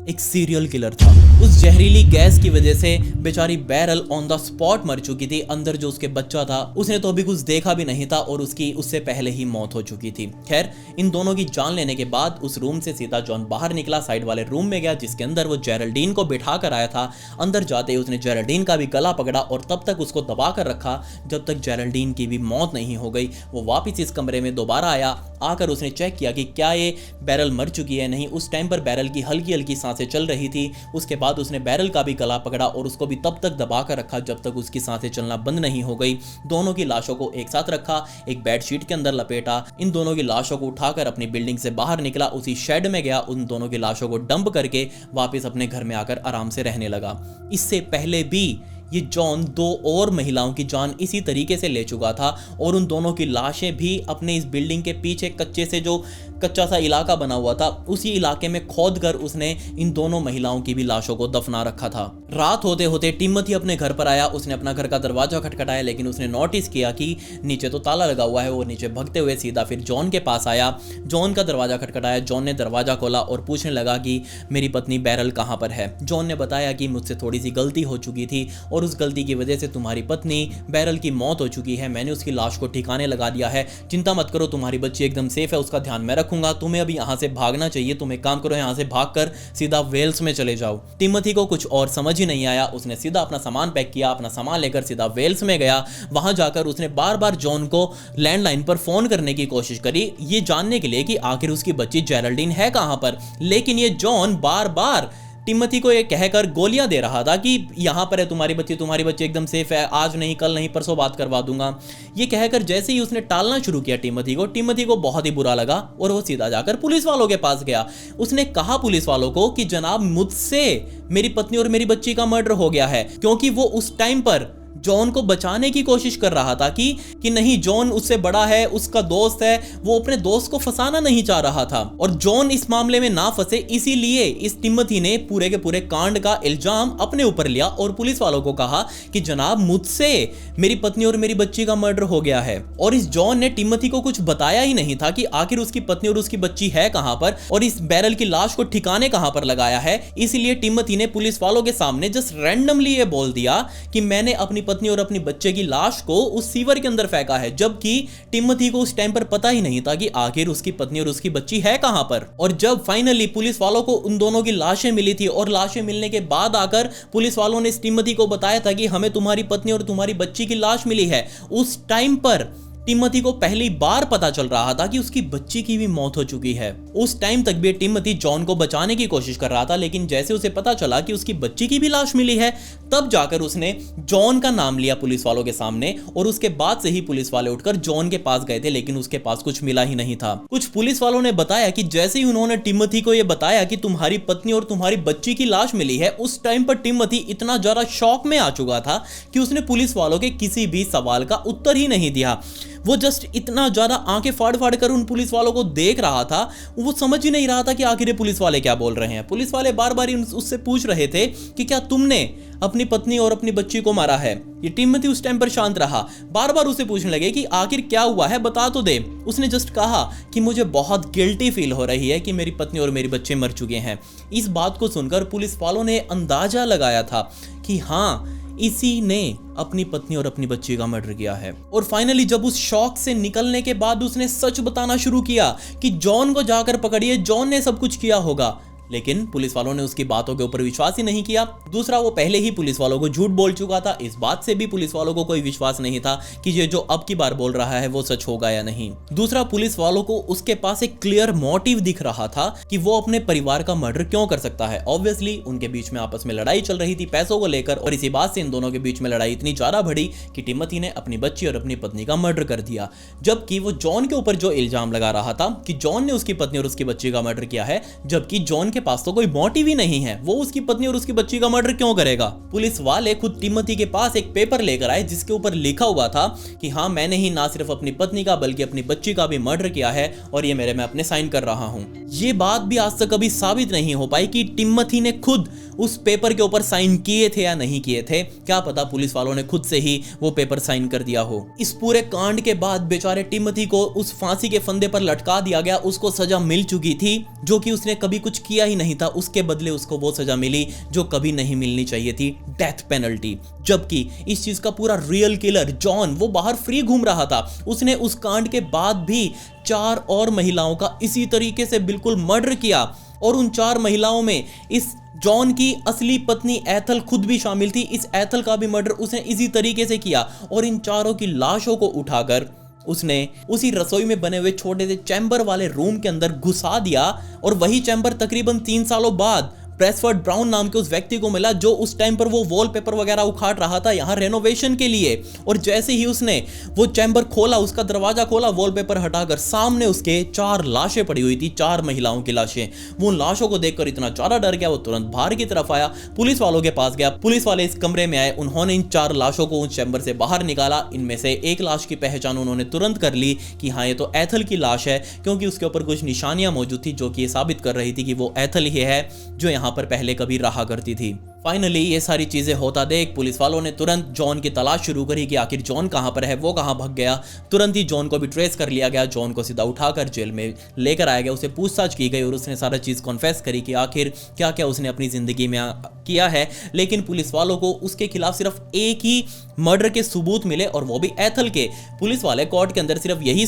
एक सीरियल किलर था। उस जहरीली गैस की वजह से बेचारी बैरल ऑन द स्पॉट मर चुकी थी। अंदर जो उसके बच्चा था उसने तो अभी कुछ देखा भी नहीं था और उसकी उससे पहले ही मौत हो चुकी थी। खैर, इन दोनों की जान लेने के बाद उस रूम से सीधा जॉन बाहर निकला, साइड वाले रूम में गया जिसके अंदर वो जेरल्डीन को बिठा कर आया था। अंदर जाते ही उसने जेरल्डीन का भी गला पकड़ा और तब तक उसको दबा कर रखा जब तक जेरल्डीन की भी मौत नहीं हो गई। वो वापिस इस कमरे में दोबारा आया, आकर उसने चेक किया कि क्या ये बैरल मर चुकी है। नहीं, उस टाइम पर बैरल की हल्की हल्की सांसें चल रही थी। उसके बाद उसने बैरल का भी गला पकड़ा और उसको भी तब तक दबा कर रखा जब तक उसकी सांसें चलना बंद नहीं हो गई। दोनों की लाशों को एक साथ रखा, एक बेडशीट के अंदर लपेटा, इन दोनों की लाशों को उठाकर अपनी बिल्डिंग से बाहर निकला, उसी शेड में गया, उन दोनों की लाशों को डंप करके वापस अपने घर में आकर आराम से रहने लगा। इससे पहले भी ये जॉन 2 और महिलाओं की जान इसी तरीके से ले चुका था और उन दोनों की लाशें भी अपने इस बिल्डिंग के पीछे कच्चे से जो कच्चा सा इलाका बना हुआ था उसी इलाके में खोद कर उसने इन दोनों महिलाओं की भी लाशों को दफना रखा था। रात होते होते टिमोथी अपने घर पर आया। उसने अपना घर का दरवाजा खटखटाया लेकिन उसने नोटिस किया कि नीचे तो ताला लगा हुआ है। वो नीचे भगते हुए सीधा फिर जॉन के पास आया, जॉन का दरवाजा खटखटाया। जॉन ने दरवाजा खोला और पूछने लगा कि मेरी पत्नी बैरल कहाँ पर है। जॉन ने बताया कि मुझसे थोड़ी सी गलती हो चुकी थी और उस गलती की वजह से तुम्हारी पत्नी बैरल की मौत हो चुकी है। मैंने उसकी लाश को ठिकाने लगा दिया है। चिंता मत करो, तुम्हारी बच्ची एकदम सेफ है, उसका ध्यान मैं रखूंगा। तुम्हें अभी यहाँ से भागना चाहिए। तुम एक काम करो, यहाँ से भागकर सीधा वेल्स में चले जाओ। टिमोथी को कुछ और समझ ही नहीं आया। उसने सीधा अपना सामान पैक किया, अपना सामान लेकर सीधा वेल्स में गया। वहां जाकर उसने बार बार जॉन को लैंडलाइन पर फोन करने की कोशिश करी, ये जानने के लिए कि आखिर उसकी बच्ची जेरल्डीन है कहां पर। लेकिन ये जॉन बार बार टिमोथी को ये कहकर गोलियां दे रहा था कि यहां पर है तुम्हारी बच्ची एकदम सेफ है, आज नहीं कल नहीं परसों बात करवा दूंगा। ये कहकर जैसे ही उसने टालना शुरू किया टिमोथी को बहुत ही बुरा लगा और वो सीधा जाकर पुलिस वालों के पास गया। उसने कहा पुलिस वालों को कि जनाब, मुझसे मेरी पत्नी और मेरी बच्ची का मर्डर हो गया है, क्योंकि वो उस टाइम पर जॉन को बचाने की कोशिश कर रहा था कि नहीं, जॉन उससे बड़ा है, उसका दोस्त है, वो अपने दोस्त को फंसाना नहीं चाह रहा था और जॉन इस मामले में ना फंसे, इसीलिए इस टिमोथी ने पूरे के पूरे कांड का इल्जाम अपने ऊपर लिया और पुलिस वालों को कहा कि जनाब, मुझसे मेरी पत्नी और मेरी बच्ची का मर्डर हो गया है। और इस जॉन ने टिमोथी को कुछ बताया ही नहीं था कि आखिर उसकी पत्नी और उसकी बच्ची है कहां पर और इस बैरल की लाश को ठिकाने कहां पर लगाया है। इसलिए टिमोथी ने पुलिस वालों के सामने जस्ट रैंडमली ये बोल दिया कि मैंने अपनी पत्नी और अपनी बच्चे की लाश को उस सीवर के अंदर फेंका है, जबकि टिमोथी को उस टाइम पर पता ही नहीं था कि आखिर उसकी पत्नी और उसकी बच्ची है कहां पर। और जब फाइनली पुलिस वालों को उन दोनों की लाशें मिली थी और लाशें मिलने के बाद आकर पुलिस वालों ने इस टिमोथी को बताया था कि हमें तुम्हारी पत्नी और तुम्हारी बच्ची की लाश मिली है, उस टाइम पर टिमोथी को पहली बार पता चल रहा था कि उसकी बच्ची की भी मौत हो चुकी है। उस टाइम तक भी टिमोथी जॉन को बचाने की कोशिश कर रहा था, लेकिन जैसे उसे पता चला कि उसकी बच्ची की भी लाश मिली है, तब जाकर उसने जॉन का नाम लिया पुलिस वालों के सामने और उसके बाद से ही पुलिस वाले उठकर जॉन के पास गए थे, लेकिन उसके पास कुछ मिला ही नहीं था। कुछ पुलिस वालों ने बताया कि जैसे ही उन्होंने टिमोथी को यह बताया कि तुम्हारी पत्नी और तुम्हारी बच्ची की लाश मिली है, उस टाइम पर टिमोथी इतना ज्यादा शॉक में आ चुका था कि उसने पुलिस वालों के किसी भी सवाल का उत्तर ही नहीं दिया। वो जस्ट इतना ज्यादा आंखें फाड़ फाड़ कर उन पुलिस वालों को देख रहा था, वो समझ ही नहीं रहा था कि आखिर ये पुलिस वाले क्या बोल रहे हैं। पुलिस वाले बार बार उससे पूछ रहे थे कि क्या तुमने अपनी पत्नी और अपनी बच्ची को मारा है। ये टिमोथी उस टाइम पर शांत रहा, बार बार उसे पूछने लगे कि आखिर क्या हुआ है, बता तो दे। उसने जस्ट कहा कि मुझे बहुत गिल्टी फील हो रही है कि मेरी पत्नी और मेरे बच्चे मर चुके हैं। इस बात को सुनकर पुलिस वालों ने अंदाजा लगाया था कि हाँ, इसी ने अपनी पत्नी और अपनी बच्ची का मर्डर किया है। और फाइनली जब उस शॉक से निकलने के बाद उसने सच बताना शुरू किया कि जॉन को जाकर पकड़िए, जॉन ने सब कुछ किया होगा, लेकिन पुलिस वालों ने उसकी बातों के ऊपर विश्वास ही नहीं किया। दूसरा, वो पहले ही पुलिस वालों को झूठ बोल चुका था, इस बात से भी पुलिस वालों को कोई विश्वास नहीं था कि ये जो अब की बार बोल रहा है वो सच होगा या नहीं। दूसरा, पुलिस वालों को उसके पास एक क्लियर मोटिव दिख रहा था कि वो अपने परिवार का मर्डर क्यों कर सकता है। ऑब्वियसली उनके बीच में आपस में लड़ाई चल रही थी पैसों को लेकर, और इसी बात से इन दोनों के बीच में लड़ाई इतनी ज्यादा बढ़ी कि टिमोथी ने अपनी बच्ची और अपनी पत्नी का मर्डर कर दिया। जबकि वो जॉन के ऊपर जो इल्जाम लगा रहा था कि जॉन ने उसकी पत्नी और उसकी बच्ची का मर्डर किया है, जबकि जॉन के पास तो कोई मोटिव ही नहीं है, वो उसकी पत्नी और उसकी बच्ची का मर्डर क्यों करेगा। पुलिस वाले खुद टिमोथी के पास एक पेपर लेकर आए जिसके ऊपर लिखा हुआ था कि हाँ, मैंने ही ना सिर्फ अपनी पत्नी का बल्कि अपनी बच्ची का भी मर्डर किया है और ये मैं अपने साइन कर रहा हूं। ये बात भी आज तक कभी साबित नहीं हो पाई कि टिमोथी ने खुद उस पेपर के ऊपर साइन किए थे या नहीं किए थे। क्या पता पुलिस वालों ने खुद से ही वो पेपर साइन कर दिया हो। इस पूरे कांड के बाद बेचारे टिमोथी को उस फांसी के फंदे पर लटका दिया गया। उसको सजा मिल चुकी थी जो कि उसने कभी कुछ किया ही नहीं था। उसके बदले उसको वो सजा मिली जो कभी नहीं मिलनी चाहिए थी, डेथ पेनल्टी। जबकि इस चीज का पूरा रियल किलर जॉन वो बाहर फ्री घूम रहा था। उसने उस कांड के बाद भी 4 और महिलाओं का इसी तरीके से बिल्कुल मर्डर किया और उन 4 महिलाओं में इस जॉन की असली पत्नी एथल खुद भी शामिल थी। इस एथल का भी मर्डर उसने इसी तरीके से किया और इन चारों की लाशों को उठाकर उसने उसी रसोई में बने हुए छोटे से चैम्बर वाले रूम के अंदर घुसा दिया। और वही चैम्बर तकरीबन 3 सालों बाद प्रेसफर्ड ब्राउन नाम के उस व्यक्ति को मिला जो उस टाइम पर वो वॉलपेपर वगैरह उखाड़ रहा था यहाँ रेनोवेशन के लिए। और जैसे ही उसने वो चैम्बर खोला, उसका दरवाजा खोला, वॉलपेपर हटाकर सामने उसके 4 लाशें पड़ी हुई थी, 4 महिलाओं की लाशें। वो लाशों को देखकर इतना ज्यादा डर गया, वो तुरंत बाहर की तरफ आया, पुलिस वालों के पास गया। पुलिस वाले इस कमरे में आए, उन्होंने इन 4 लाशों को उस चैम्बर से बाहर निकाला। इनमें से एक लाश की पहचान उन्होंने तुरंत कर ली कि हाँ, ये तो एथल की लाश है, क्योंकि उसके ऊपर कुछ निशानियां मौजूद थी जो कि ये साबित कर रही थी कि वो एथल ही है जो यहाँ पर पहले कभी रहा करती थी। फाइनली ये सारी चीजें होता देख पुलिस वालों ने तुरंत जॉन की तलाश शुरू करी कि आखिर जॉन कहां पर है, वो कहां भाग गया। तुरंत ही जॉन को भी ट्रेस कर लिया गया। जॉन को सीधा उठाकर जेल में लेकर आया गया, उसे पूछताछ की गई और उसने सारा चीज कॉन्फेस करी कि आखिर क्या क्या उसने अपनी जिंदगी में किया है। लेकिन पुलिस वालों को उसके खिलाफ सिर्फ एक ही मर्डर के सबूत मिले और वो भी एथल के। पुलिस वाले कोर्ट के अंदर सिर्फ यही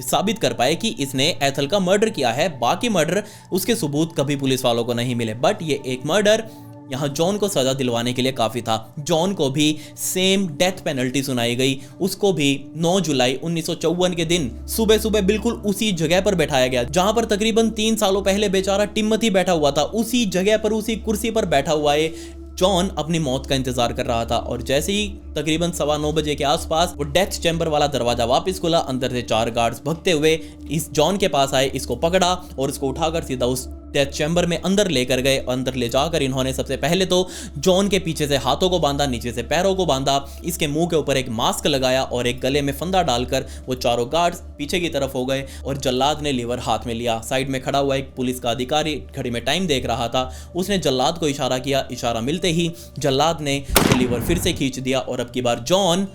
साबित कर पाए कि इसने एथल का मर्डर किया है, बाकी मर्डर उसके सबूत कभी पुलिस वालों को नहीं मिले। बट ये एक मर्डर यहाँ जॉन को सजा दिलवाने के लिए काफी था। जॉन को भी सेम डेथ पेनल्टी सुनाई गई। उसको भी 9 जुलाई 1954 के दिन सुबह सुबह बिल्कुल उसी जगह पर बैठाया गया जहां पर तकरीबन 3 सालों पहले बेचारा टिमोथी बैठा हुआ था। उसी जगह पर, उसी कुर्सी पर बैठा हुआ है जॉन अपनी मौत का इंतजार कर रहा था। और जैसे ही तकरीबन 9:15 बजे के आसपास वो डेथ चैम्बर वाला दरवाजा वापस खुला, अंदर से 4 गार्ड्स भगते हुए इस जॉन के पास आए, इसको पकड़ा और इसको उठाकर सीधा उस डेथ चैम्बर में अंदर लेकर गए। अंदर ले जाकर इन्होंने सबसे पहले तो जॉन के पीछे से हाथों को बांधा, नीचे से पैरों को बांधा, इसके मुंह के ऊपर एक मास्क लगाया और एक गले में फंदा डालकर वो चारों गार्ड्स पीछे की तरफ हो गए और जल्लाद ने लीवर हाथ में लिया। साइड में खड़ा हुआ एक पुलिस का अधिकारी घड़ी में टाइम देख रहा था, उसने जल्लाद को इशारा किया। इशारा मिलते ही जल्लाद ने लीवर फिर से खींच दिया और अब की बार जॉन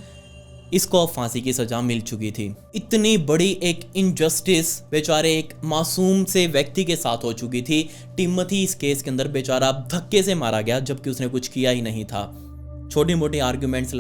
इसको फांसी की सजा मिल चुकी थी। इतनी बड़ी एक इनजस्टिस बेचारे एक मासूम से व्यक्ति के साथ हो चुकी थी। टिमोथी इस केस के अंदर बेचारा धक्के से मारा गया जबकि उसने कुछ किया ही नहीं था। छोटी मोटी आर्ग्यूमेंट्स,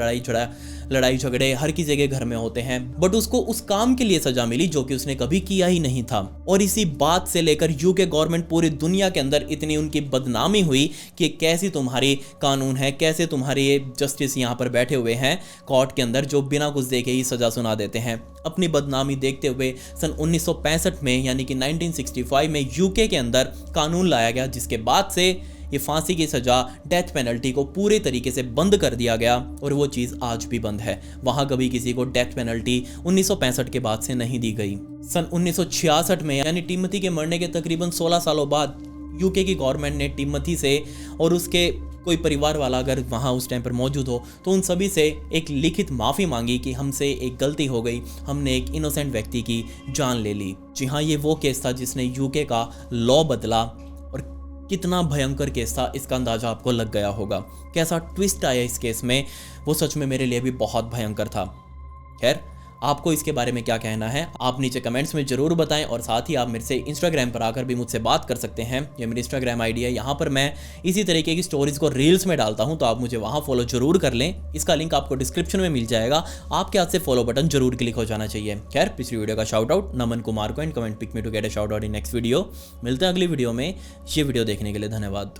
लड़ाई झगड़े हर की जगह घर में होते हैं, बट उसको उस काम के लिए सजा मिली जो कि उसने कभी किया ही नहीं था। और इसी बात से लेकर यूके गवर्नमेंट पूरी दुनिया के अंदर इतनी उनकी बदनामी हुई कि कैसी तुम्हारी कानून है, कैसे तुम्हारे ये जस्टिस यहाँ पर बैठे हुए हैं कोर्ट के अंदर जो बिना कुछ देखे ही सजा सुना देते हैं। अपनी बदनामी देखते हुए सन 1965 में यानी कि 1965 में यूके के अंदर कानून लाया गया जिसके बाद से ये फांसी की सजा, डेथ पेनल्टी को पूरे तरीके से बंद कर दिया गया और वो चीज़ आज भी बंद है। वहाँ कभी किसी को डेथ पेनल्टी 1965 के बाद से नहीं दी गई। सन 1966 में यानी टिमोथी के मरने के तकरीबन 16 सालों बाद यूके की गवर्नमेंट ने टिमोथी से और उसके कोई परिवार वाला अगर वहाँ उस टाइम पर मौजूद हो तो उन सभी से एक लिखित माफ़ी मांगी कि हमसे एक गलती हो गई, हमने एक इनोसेंट व्यक्ति की जान ले ली। जी हाँ, ये वो केस था जिसने यूके का लॉ बदला और कितना भयंकर केस था इसका अंदाजा आपको लग गया होगा। कैसा ट्विस्ट आया इस केस में, वो सच में मेरे लिए भी बहुत भयंकर था। खैर, आपको इसके बारे में क्या कहना है आप नीचे कमेंट्स में जरूर बताएं और साथ ही आप मेरे से इंस्टाग्राम पर आकर भी मुझसे बात कर सकते हैं। ये मेरी इंस्टाग्राम आईडी है, यहाँ पर मैं इसी तरीके की स्टोरीज को रील्स में डालता हूँ, तो आप मुझे वहाँ फॉलो जरूर कर लें। इसका लिंक आपको डिस्क्रिप्शन में मिल जाएगा, आपके हाथ से फॉलो बटन जरूर क्लिक हो जाना चाहिए। खैर, पिछली वीडियो का शाउट आउट नमन कुमार को and comment pick me to get a shout out in next video. मिलते हैं अगली वीडियो में। ये वीडियो देखने के लिए धन्यवाद।